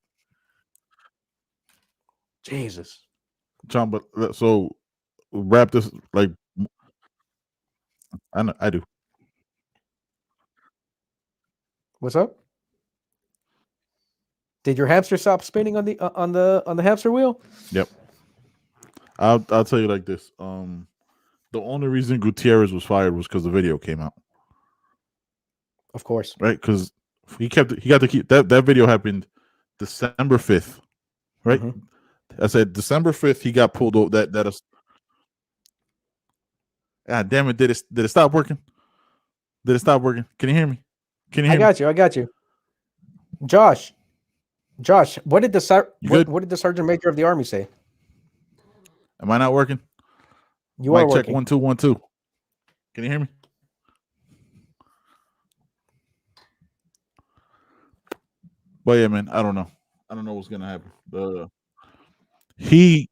Jesus. John. But so wrap this like I know, I do. What's up? Did your hamster stop spinning on the hamster wheel? Yep. I'll tell you like this. The only reason Gutierrez was fired was because the video came out. Of course. Right? Because he got to keep that video happened December 5th. Right? Mhm. I said December 5th he got pulled over. God damn it! Did it stop working? Did it stop working? Can you hear me? Can you I hear me? got you. Josh, what did the You good? what did the sergeant major of the army say? Am I not working? You are Mic check working. 1 2 1 2. Can you hear me? But yeah, man, I don't know. I don't know what's gonna happen. He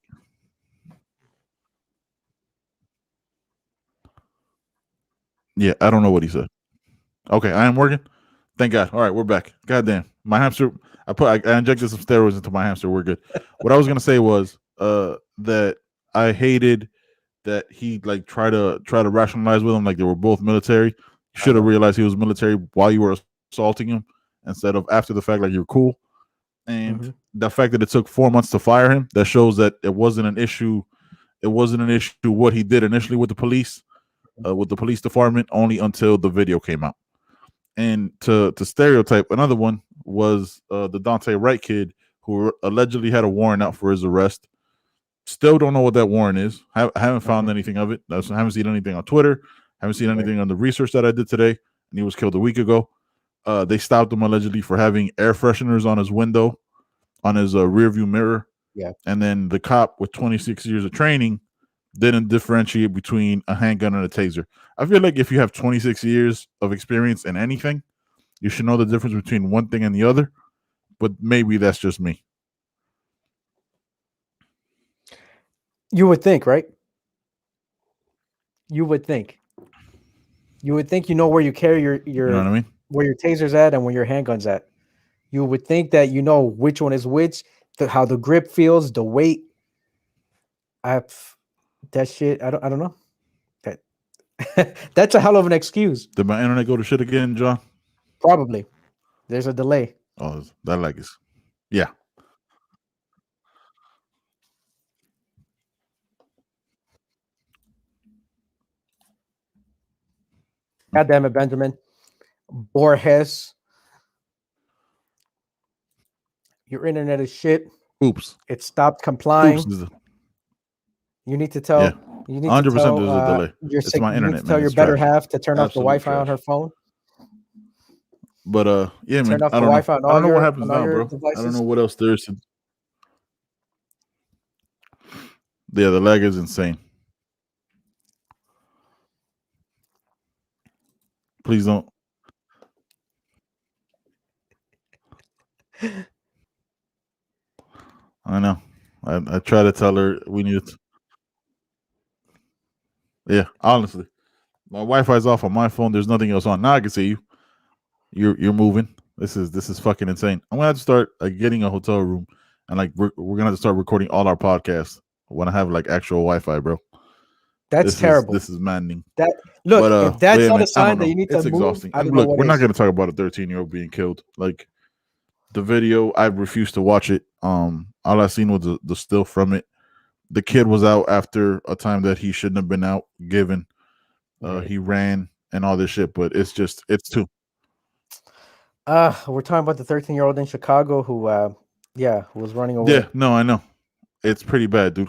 Yeah, I don't know what he said. Okay, I am working. Thank God. All right, we're back. Goddamn, my hamster. I injected some steroids into my hamster. We're good. What I was gonna say was that I hated that he like try to rationalize with him like they were both military. You should have realized he was military while you were assaulting him instead of after the fact like you're cool. And the fact that it took 4 months to fire him, that shows that it wasn't an issue. It wasn't an issue what he did initially with the police department only until the video came out. And to stereotype, another one was the Daunte Wright kid who allegedly had a warrant out for his arrest. Still don't know what that warrant is. Haven't found anything of it. Haven't seen anything on Twitter. Haven't seen anything on the research that I did today. And he was killed a week ago. They stopped him allegedly for having air fresheners on his window, on his rear view mirror. Yeah. And then the cop with 26 years of training didn't differentiate between a handgun and a taser. I feel like if you have 26 years of experience in anything, you should know the difference between one thing and the other. But maybe that's just me. You would think, right? You would think. You would think you know where you carry your You know what I mean? where your taser's at and where your handgun's at. You would think that you know which one is which, how the grip feels, the weight. That shit. I don't know. That's a hell of an excuse. Did my internet go to shit again, John? Probably. There's a delay. Oh, that like is, yeah. God damn it, Benjamin. Borges. Your internet is shit. Oops. It stopped complying. Oops. You need to tell. Yeah. You need 100% to tell there's a delay. It's my you internet, need to tell man. your It's better trash. half to turn off the Absolute Wi-Fi on trash. her phone. But yeah, man. Turn off I the don't Wi-Fi know. on I don't know all what your happens on all now, your bro. I don't devices. know what else there is to. Yeah, the lag is insane. Please don't. I know. I try to tell her we need to. Yeah, honestly, my Wi-Fi's off on my phone. There's nothing else on. Now I can see you. You're moving. This is fucking insane. I'm gonna have to start getting a hotel room, and like we're gonna have to start recording all our podcasts when I have like actual Wi-Fi, bro. That's terrible. This is maddening. That look, if that's yeah, not man, a sign that you need it's to exhausting. move, I don't And know look, what we're not is. gonna talk about a 13-year-old being killed. Like the video, I refused to watch it. All I seen was the still from it. The kid was out after a time that he shouldn't have been out. Given he ran and all this shit, but it's too. We're talking about the 13-year-old in Chicago who who was running away. Yeah, no, I know. It's pretty bad, dude.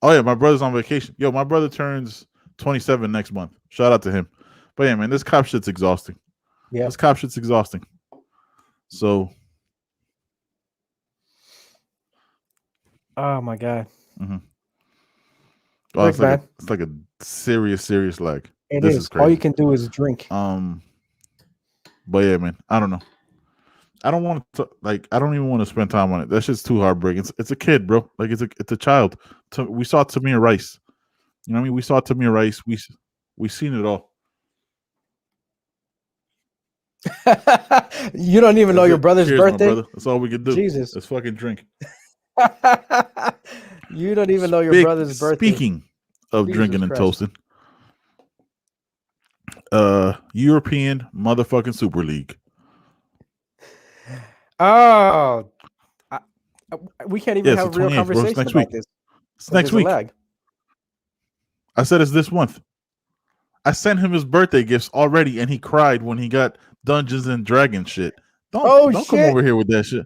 Oh yeah, my brother's on vacation. Yo, my brother turns 27 next month. Shout out to him. But yeah, man, this cop shit's exhausting. Yeah. This cop shit's exhausting. So. Oh my god. Mm-hmm. Oh, it's like a serious lag. This is crazy. All you can do is drink. But yeah, man, I don't know. I don't want to I don't even want to spend time on it. That shit's too heartbreaking. It's a kid, bro. Like it's a child. We saw Tamir Rice. You know what I mean? We saw Tamir Rice. We seen it all. You don't even know your brother's birthday. My brother. That's all we could do. Jesus. Let's fucking drink. You don't even know your brother's birthday. Speaking of Jesus drinking and toasting, European motherfucking Super League. Oh, we can't even have a real conversation next about week. this. It's next week. I said it's this month. I sent him his birthday gifts already, and he cried when he got Dungeons and Dragons shit. Don't come over here with that shit.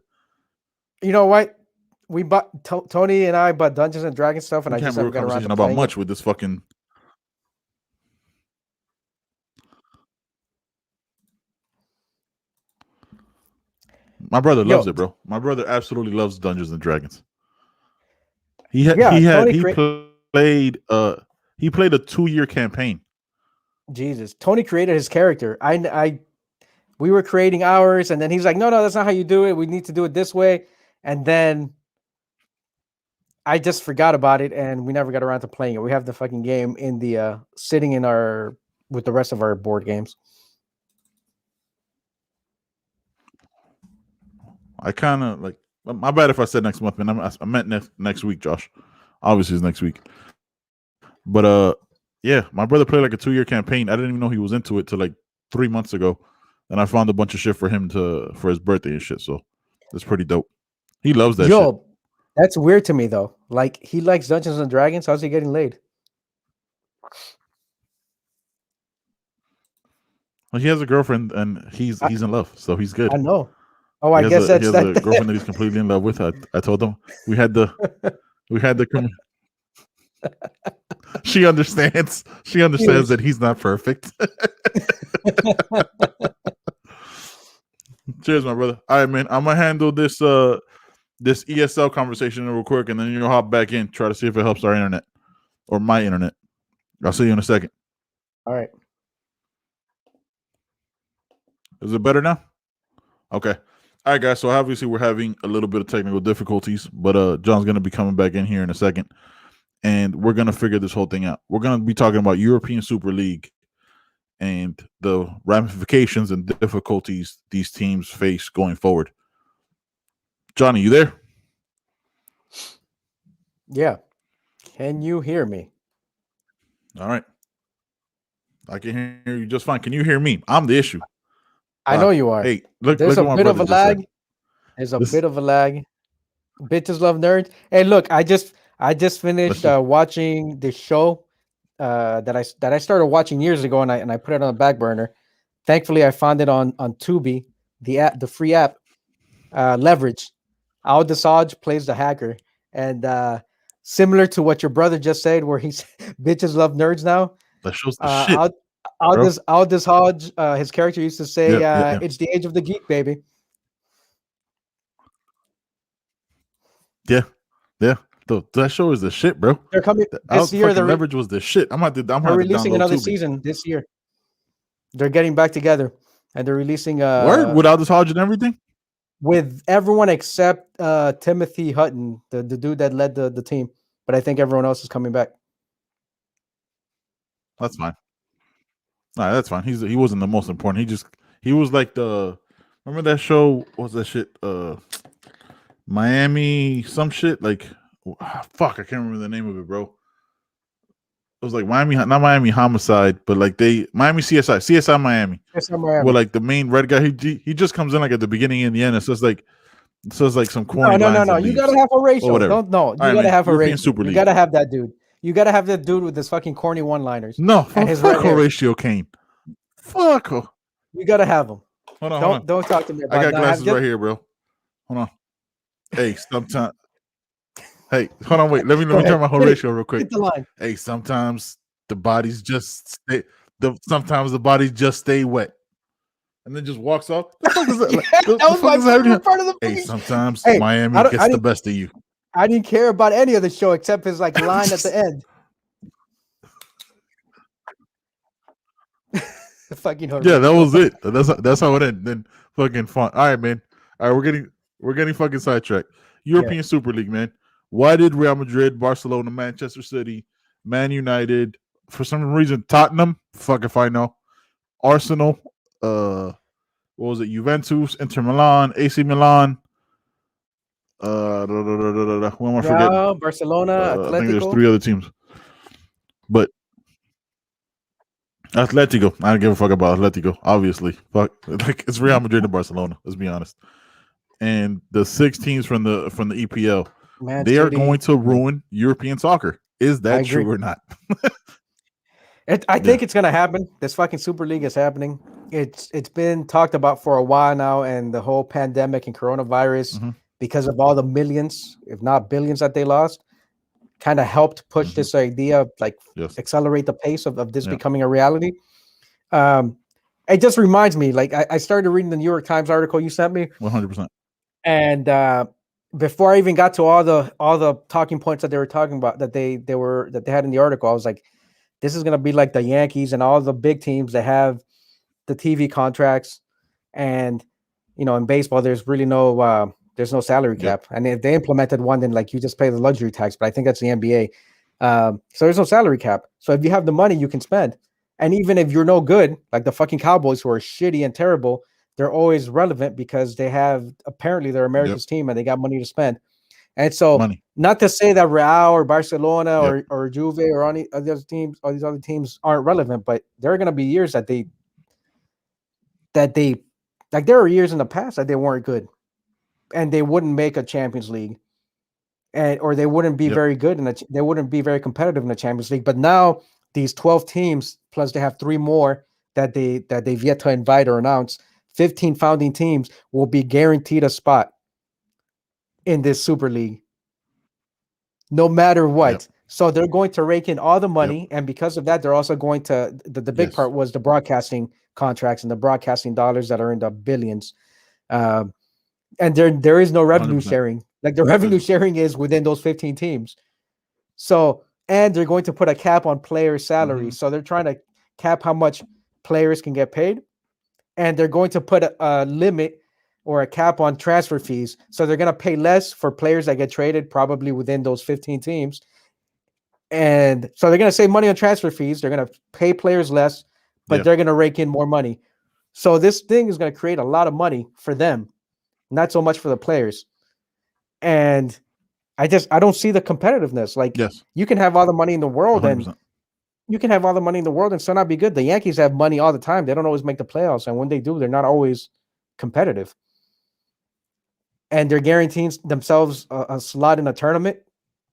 You know what? We bought Tony and I bought Dungeons and Dragons stuff, and I just haven't got around to about much with this fucking. My brother loves it, bro. My brother absolutely loves Dungeons and Dragons. He played a 2-year campaign. Jesus, Tony created his character. We were creating ours, and then he's like, "No, that's not how you do it. We need to do it this way." And then I just forgot about it, and we never got around to playing it. We have the fucking game in the sitting in with the rest of our board games. I kind of like. My bad if I said next month, man. I meant next week, Josh. Obviously, it's next week. But yeah, my brother played like a 2-year campaign. I didn't even know he was into it till like 3 months ago, and I found a bunch of shit for him for his birthday and shit. So that's pretty dope. He loves that shit. That's weird to me though. Like he likes Dungeons and Dragons. How's he getting laid? Well, he has a girlfriend and he's in love, so he's good. I know. Oh, I guess that's he has a girlfriend that he's completely in love with. I told him we had the. She understands. She understands that he's not perfect. Cheers, my brother. All right, man. I'm gonna handle this this ESL conversation real quick, and then you'll hop back in, try to see if it helps our internet or my internet. I'll see you in a second. All right. Is it better now? Okay. All right, guys. So obviously we're having a little bit of technical difficulties, but John's gonna be coming back in here in a second, and we're gonna figure this whole thing out. We're gonna be talking about European Super League and the ramifications and difficulties these teams face going forward. Johnny, you there? Yeah. Can you hear me? All right. I can hear you just fine. Can you hear me? I'm the issue. I know you are. Hey, look. There's look a bit of a lag. There's a bit of a lag. Bitches love nerds. Hey, look, I just finished watching the show that I started watching years ago, and I put it on the back burner. Thankfully, I found it on Tubi, the free app. Leverage. Aldous Hodge plays the hacker, and similar to what your brother just said, where he's bitches love nerds now. That shows the shit. Aldous Hodge, his character used to say, "It's the age of the geek, baby." Yeah. That show is the shit, bro. They're coming this year. The Leverage was the shit. I'm releasing another season this year. They're getting back together, and they're releasing word with Aldous Hodge and everything. With everyone except Timothy Hutton, the dude that led the team. But I think everyone else is coming back. That's fine. Nah, that's fine. He wasn't the most important. He was like remember that show? What was that shit? Miami some shit like fuck. I can't remember the name of it, bro. It was like not Miami Homicide, but like Miami CSI Miami. CSI Miami. Well, like the main red guy, he just comes in like at the beginning and the end. It says like some corny. No. You gotta have a ratio. You gotta have a ratio. You gotta have that dude. You gotta have that dude with his fucking corny one-liners. No, fuck Horatio Kane. Fuck. You gotta have him. Hold on. Don't talk to me about I got glasses right here, bro. Hold on. Hey, sometimes Hey, hold on, wait. Let me turn my whole ratio real quick. Hit the line. Hey, sometimes the bodies just stay. Sometimes the bodies just stay wet, and then just walks off. The fuck is that? Yeah, Like, that was my favorite part of the Hey, movie. sometimes Hey, Miami I gets the didn't, best of you. I didn't care about any of the show except his like line at the end. Fucking Yeah, that Horatio. was it. That's how it ended. Then fucking fun. All right, man. All right, we're getting fucking sidetracked. European Super League, man. Why did Real Madrid, Barcelona, Manchester City, Man United, for some reason Tottenham, fuck if I know, Arsenal, what was it? Juventus, Inter Milan, AC Milan, who am I forgetting? Real, Barcelona, I think there's Atletico. 3 other teams. But Atletico, I don't give a fuck about Atletico, obviously. Fuck, like it's Real Madrid and Barcelona, let's be honest. And the 6 teams from the EPL, Man they are City. going to ruin European soccer. Is that true or not? I think it's gonna happen. This fucking Super League is happening. It's been talked about for a while now, and the whole pandemic and coronavirus, because of all the millions, if not billions, that they lost, kind of helped push this idea, like accelerate the pace of this becoming a reality. It just reminds me, like I started reading the New York Times article you sent me, 100%. and before I even got to all the talking points that they were talking about that they had in the article, I was like, this is gonna be like the Yankees and all the big teams that have the TV contracts, and in baseball, there's really no salary cap, and if they implemented one, then like you just pay the luxury tax. But I think that's the NBA, so there's no salary cap. So if you have the money, you can spend, and even if you're no good, like the fucking Cowboys who are shitty and terrible, they're always relevant because they have apparently they're America's team and they got money to spend. And so, not to say that Real or Barcelona or Juve or any of those teams, all these other teams aren't relevant, but there are going to be years that they like there were years in the past that they weren't good, and they wouldn't make a Champions League, or they wouldn't be very good, and they wouldn't be very competitive in the Champions League. But now these 12 teams, plus they have 3 more that they've yet to invite or announce. 15 founding teams will be guaranteed a spot in this Super League, no matter what. Yep. So they're going to rake in all the money, and because of that, they're also going to the big part was the broadcasting contracts and the broadcasting dollars that are in the billions. And there is no revenue 100%. Sharing. Like the revenue sharing is within those 15 teams. So, and they're going to put a cap on player salary. So they're trying to cap how much players can get paid, and they're going to put a limit or a cap on transfer fees. So they're going to pay less for players that get traded probably within those 15 teams. And so they're going to save money on transfer fees. They're going to pay players less, but they're going to rake in more money. So this thing is going to create a lot of money for them, not so much for the players. And I don't see the competitiveness. Like you can have all the money in the world 100%. And you can have all the money in the world and still not be good. The Yankees have money all the time. They don't always make the playoffs. And when they do, they're not always competitive. And they're guaranteeing themselves a slot in a tournament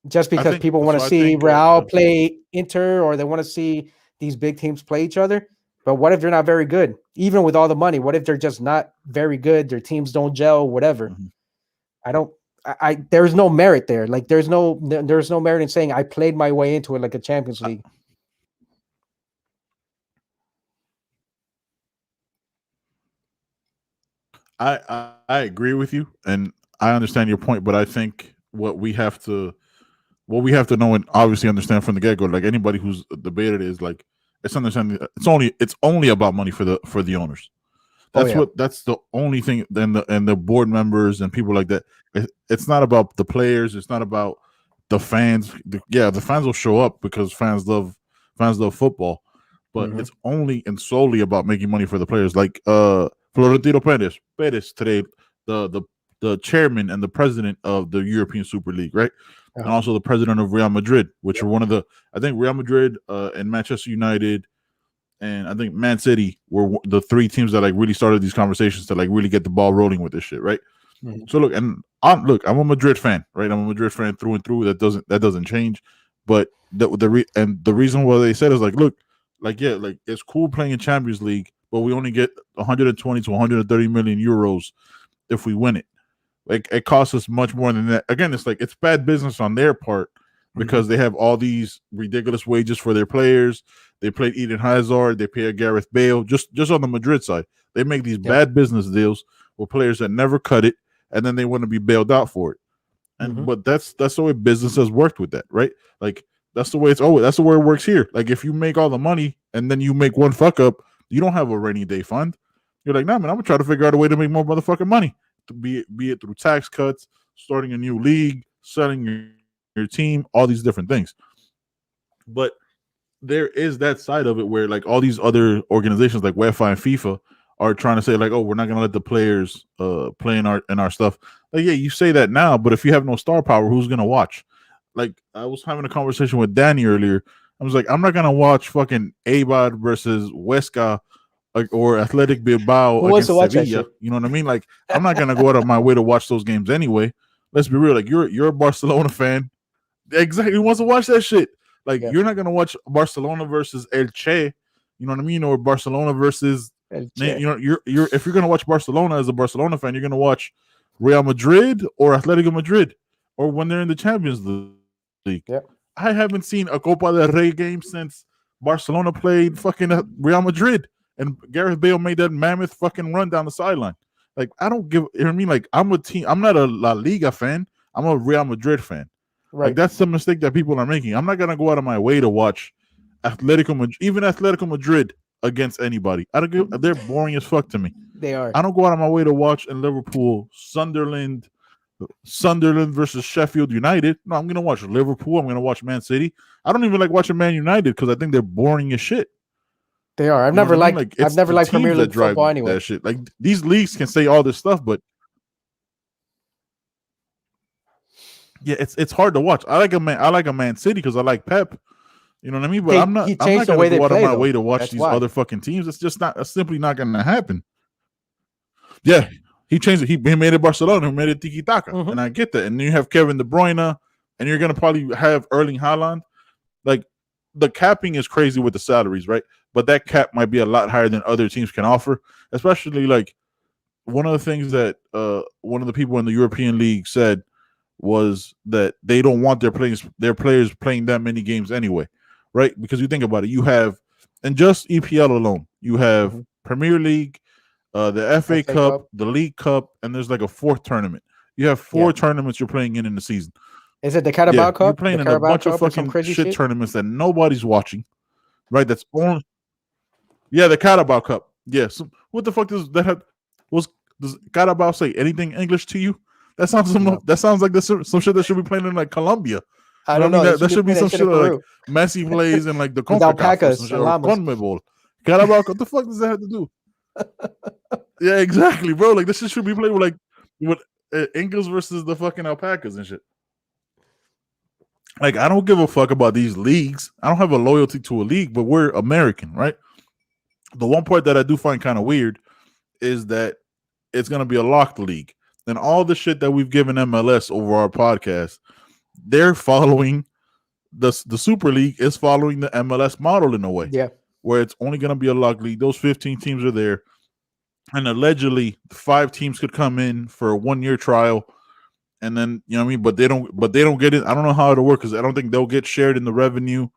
just because people want to see Real play Inter, or they want to see these big teams play each other. But what if they're not very good? Even with all the money, what if they're just not very good? Their teams don't gel, whatever. There's no merit there. Like there's no merit in saying I played my way into it like a Champions League. I agree with you, and I understand your point, but I think what we have to know and obviously understand from the get-go, like anybody who's debated, is like it's understanding it's only about money for the owners. That's the only thing. Then the board members and people like that. It's not about the players. It's not about the fans. The fans will show up because fans love football, but it's only and solely about making money for the players. Like Florentino Perez today, the chairman and the president of the European Super League, right? And also the president of Real Madrid, which are one of the, I think Real Madrid and Manchester United and I think Man City were the 3 teams that like really started these conversations to like really get the ball rolling with this shit, right? So look, and I'm a Madrid fan, right? I'm a Madrid fan through and through. That doesn't change. But the reason why they said is like, look, like it's cool playing in Champions League, but we only get 120 to 130 million euros if we win it. Like it costs us much more than that. Again, it's like it's bad business on their part because they have all these ridiculous wages for their players. They played Eden Hazard, they pay a Gareth Bale. Just on the Madrid side, they make these bad business deals with players that never cut it, and then they want to be bailed out for it. And but that's the way business has worked with that, right? Like that's the way it's always. That's the way it works here. Like if you make all the money and then you make one fuck up, you don't have a rainy day fund. You're like, nah, man, I'm gonna try to figure out a way to make more motherfucking money. To be it through tax cuts, starting a new league, selling your team, all these different things. But there is that side of it where like all these other organizations like UEFA and FIFA are trying to say like, oh, we're not gonna let the players play in our stuff. Like, yeah, you say that now, but if you have no star power, who's gonna watch? Like I was having a conversation with Danny earlier. I was like, I'm not gonna watch fucking Abad versus Huesca or Athletic Bilbao against Sevilla. You know what I mean? Like I'm not gonna go out of my way to watch those games anyway. Let's be real. Like you're a Barcelona fan. Exactly, who wants to watch that shit? Like you're not gonna watch Barcelona versus Elche. You know what I mean? Or Barcelona versus you know you're if you're gonna watch Barcelona as a Barcelona fan, you're gonna watch Real Madrid or Atletico Madrid or when they're in the Champions League. Yep. I haven't seen a Copa del Rey game since Barcelona played fucking Real Madrid and Gareth Bale made that mammoth fucking run down the sideline. Like I don't give. You know what I mean? Like I'm a team. I'm not a La Liga fan. I'm a Real Madrid fan. Right. Like that's the mistake that people are making. I'm not gonna go out of my way to watch Atletico Madrid, even Atletico Madrid against anybody. I don't give, they're boring as fuck to me. They are. I don't go out of my way to watch in Liverpool, Sunderland versus Sheffield United. No, I'm gonna watch Liverpool. I'm gonna watch Man City. I don't even like watching Man United because I think they're boring as shit. They are. I've never liked Premier League football anyway. That shit. Like these leagues can say all this stuff, but yeah, it's hard to watch. I like a Man City because I like Pep. You know what I mean? But I'm not gonna go out of my way to watch these other fucking teams. It's just not. It's simply not gonna happen. Yeah, he changed it. He made it Barcelona. He made it tiki taka, and I get that. And then you have Kevin De Bruyne, and you're gonna probably have Erling Haaland. Like the capping is crazy with the salaries, right? But that cap might be a lot higher than other teams can offer. Especially like one of the things that one of the people in the European League said was that they don't want their players playing that many games anyway, right? Because you think about it, you have, and just EPL alone, you have Premier League, the FA Cup, the League Cup, and there's like a fourth tournament. You have four tournaments you're playing in the season. Is it the Carabao Cup? You're playing in a bunch of fucking shit tournaments that nobody's watching, right? That's only, the Carabao Cup. Yeah, so what the fuck does that have? Does Carabao say anything English to you? That sounds like some shit that should be playing in like Colombia. I don't know. That should be some shit like Messi plays in like the CONMEBOL. Carabao, what the fuck does that have to do? Yeah, exactly, bro. Like this shit should be played with Ingles versus the fucking alpacas and shit. Like I don't give a fuck about these leagues. I don't have a loyalty to a league, but we're American, right? The one part that I do find kind of weird is that it's gonna be a locked league. And all the shit that we've given MLS over our podcast, they're following the Super League is following the MLS model in a way. Yeah. Where it's only going to be a locked league. Those 15 teams are there. And allegedly 5 teams could come in for a 1-year trial. And then, you know what I mean? But they don't get it. I don't know how it'll work because I don't think they'll get shared in the revenue,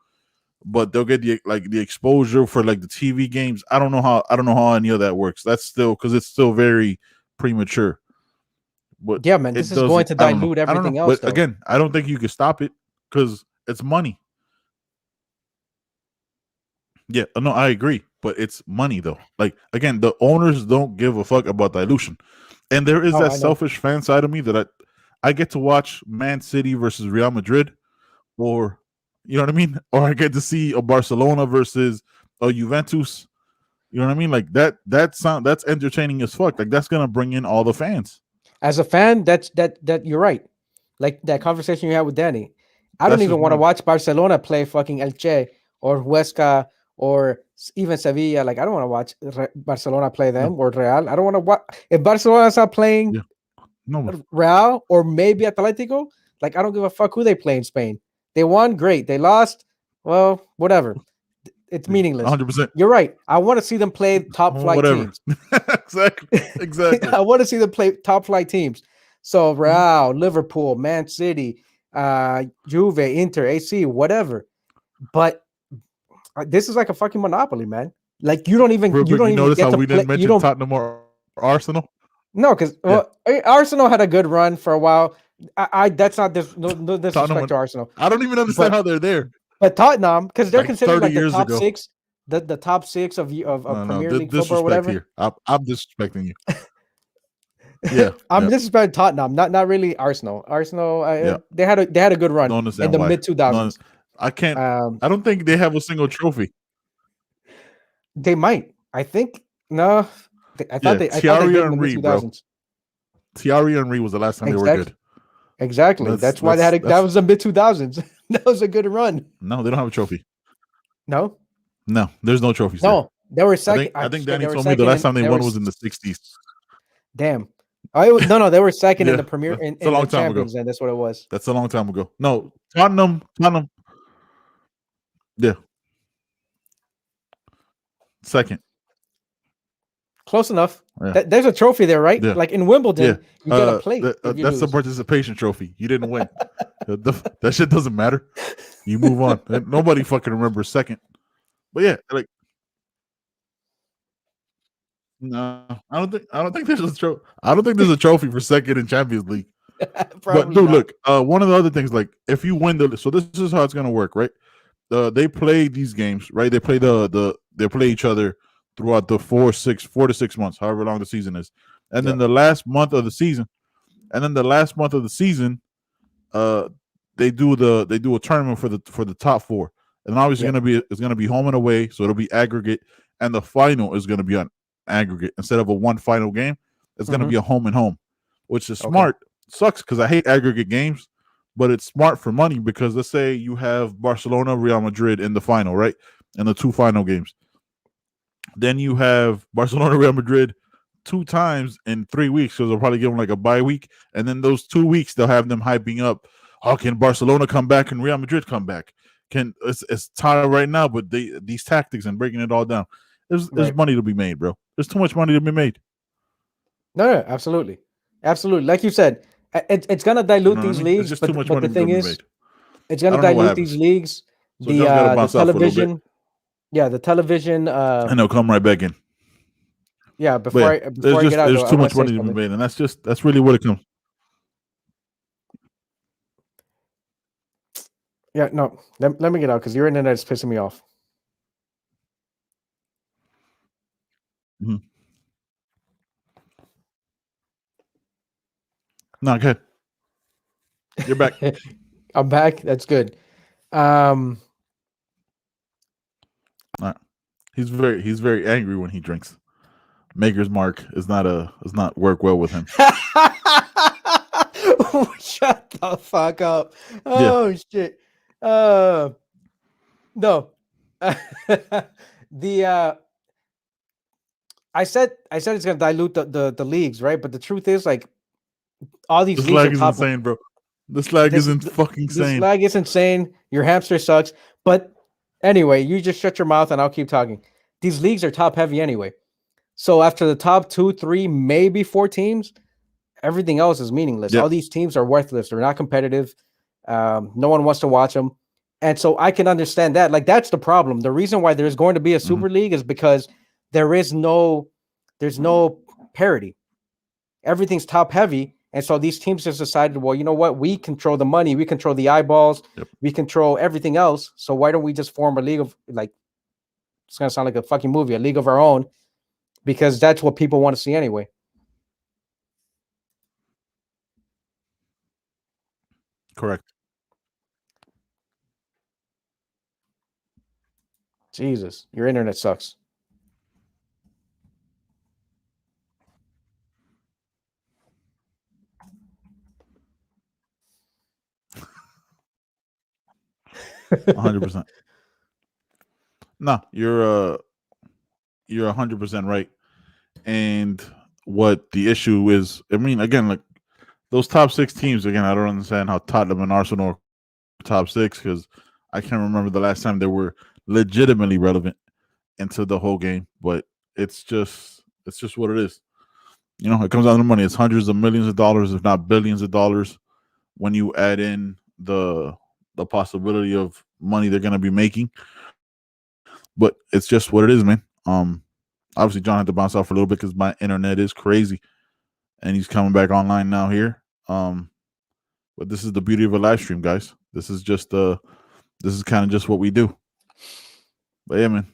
but they'll get the exposure for like the TV games. I don't know how any of that works. That's still because it's still very premature. But yeah, man, this is going to dilute everything else. But again, I don't think you can stop it because it's money. Yeah, no, I agree, but it's money though. Like again, the owners don't give a fuck about dilution, and there is that selfish fan side of me that I get to watch Man City versus Real Madrid, or you know what I mean, or I get to see a Barcelona versus a Juventus. You know what I mean? Like that's entertaining as fuck. Like that's gonna bring in all the fans. As a fan, that you're right. Like that conversation you had with Danny. I don't even want to watch Barcelona play fucking Elche or Huesca or even Sevilla. Like I don't want to watch Barcelona play them or Real. I don't want to watch if Barcelona's not playing Real or maybe Atletico. Like I don't give a fuck who they play in Spain. They won, great. They lost, well, whatever. It's meaningless. 100%. You're right. I want to see them play top flight teams. Exactly. I want to see them play top flight teams. So Real, Liverpool, Man City, Juve, Inter, AC, whatever. But this is like a fucking monopoly, man. Like you don't even notice get how to we play. didn't mention Tottenham or Arsenal. No, because Arsenal had a good run for a while. I that's not no disrespect to Arsenal. I don't even understand how they're there. But Tottenham, because they're considered like the top ago. six, the top six of Premier League football or whatever. Here. I'm disrespecting you. Yeah, I'm disrespecting Tottenham, not really Arsenal. Arsenal, they had a good run in the mid 2000s. I can't. I don't think they have a single trophy. They might. I think no. I thought they Thierry did Henry, bro. Thierry Henry was the last time they were good. Exactly. That's why they had that was the mid 2000s. That was a good run. No, they don't have a trophy. No, there's no trophies. No, they were second. I think Danny told me the last time they won was in the 60s. Damn. No, they were second in the Premier in the Champions, and that's what it was. That's a long time ago. No, Tottenham. Yeah. Second. Close enough. Yeah. There's a trophy there, right? Yeah. Like in Wimbledon, you get a plate. That's the participation trophy. You didn't win. That shit doesn't matter. You move on. Nobody fucking remembers second. But yeah, like no, I don't think there's a trophy. I don't think there's a trophy for second in Champions League. But dude, look, one of the other things, like if you win so this is how it's gonna work, right? They play these games, right? They play they play each other throughout the 4 to 6 months, however long the season is, and then the last month of the season, they do a tournament for the top four, and obviously it's gonna be home and away, so it'll be aggregate, and the final is gonna be on aggregate instead of a one final game. It's gonna be a home and home, which is smart. Sucks because I hate aggregate games, but it's smart for money because let's say you have Barcelona, Real Madrid in the final, right? In the two final games. Then you have Barcelona, Real Madrid 2 times in 3 weeks, so they'll probably give them like a bye week. And then those 2 weeks, they'll have them hyping up, oh, can Barcelona come back and Real Madrid come back? It's tied right now, but these tactics and breaking it all down. There's money to be made, bro. There's too much money to be made. No, absolutely. Absolutely. Like you said, it's going to dilute these leagues. Just too much money the thing is, it's going to dilute these leagues. So the television. Yeah, the television. And they'll come right back in. Yeah, before I get out, there's too much money to be made, and that's really what it comes. Yeah, no, let me get out because your internet is pissing me off. Mm-hmm. No, good. You're back. I'm back. That's good. He's very angry when he drinks. Maker's Mark does not work well with him. Shut the fuck up. Oh shit. No. I said it's gonna dilute the leagues, right? But the truth is, like, all these leagues is insane, bro. This lag isn't fucking insane. This lag is insane. Your hamster sucks. But anyway, you just shut your mouth and I'll keep talking. These leagues are top heavy anyway. So after the top 2, 3, maybe 4 teams, everything else is meaningless. All these teams are worthless. They're not competitive. No one wants to watch them. And so I can understand that. Like, that's the problem. The reason why there's going to be a Super League is because there's no parity. Everything's top heavy. And so these teams just decided, well, you know what? We control the money. We control the eyeballs. We control everything else. So why don't we just form a league of, like, it's going to sound like a fucking movie, a league of our own, because that's what people want to see anyway. Correct. Jesus, your internet sucks. %. No, you're 100% right. And what the issue is, I mean, again, like those top 6 teams, again, I don't understand how Tottenham and Arsenal are top 6 because I can't remember the last time they were legitimately relevant into the whole game. But it's just what it is. You know, it comes down to money. It's hundreds of millions of dollars, if not billions of dollars, when you add in the possibility of money they're gonna be making. But it's just what it is, man. Obviously John had to bounce out for a little bit because my internet is crazy, and he's coming back online now here. But this is the beauty of a live stream, guys. This is just this is kind of just what we do. But yeah, man.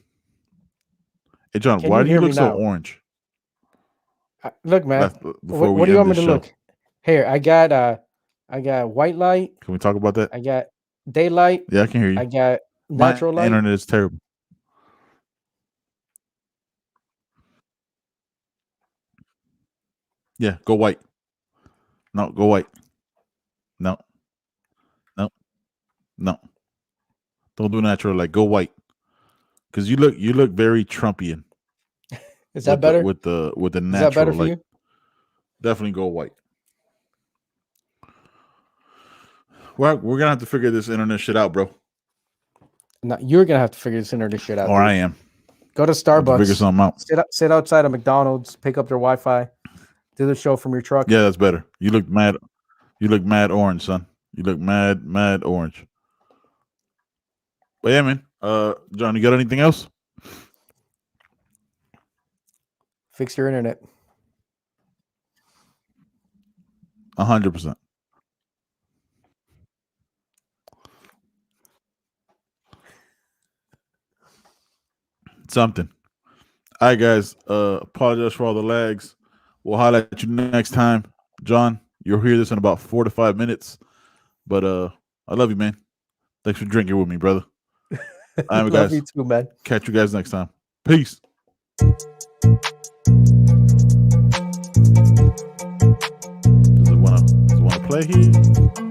Hey John, why do you look so orange? Look, man. What do you want me to look? Here, I got white light. Can we talk about that? I got daylight. Yeah, I can hear you. I got natural light. Internet is terrible. Yeah, go white. No, go white. No. Don't do natural light. Go white. Because you look very Trumpian. Is that better? With the natural Is that better for light. you? Definitely go white. Well, we're gonna have to figure this internet shit out, bro. No, you're gonna have to figure this internet shit out. Or I am. Go to Starbucks. Figure something out. Sit outside of McDonald's. Pick up their Wi-Fi. Do the show from your truck. Yeah, that's better. You look mad. You look mad orange, son. You look mad orange. But yeah, man. John, you got anything else? Fix your internet. 100%. Something. All right, guys. Apologize for all the lags. We'll holler at you next time. John, you'll hear this in about 4 to 5 minutes. But I love you, man. Thanks for drinking with me, brother. All right, Love you too, man. Catch you guys next time. Peace. Does it want to play here?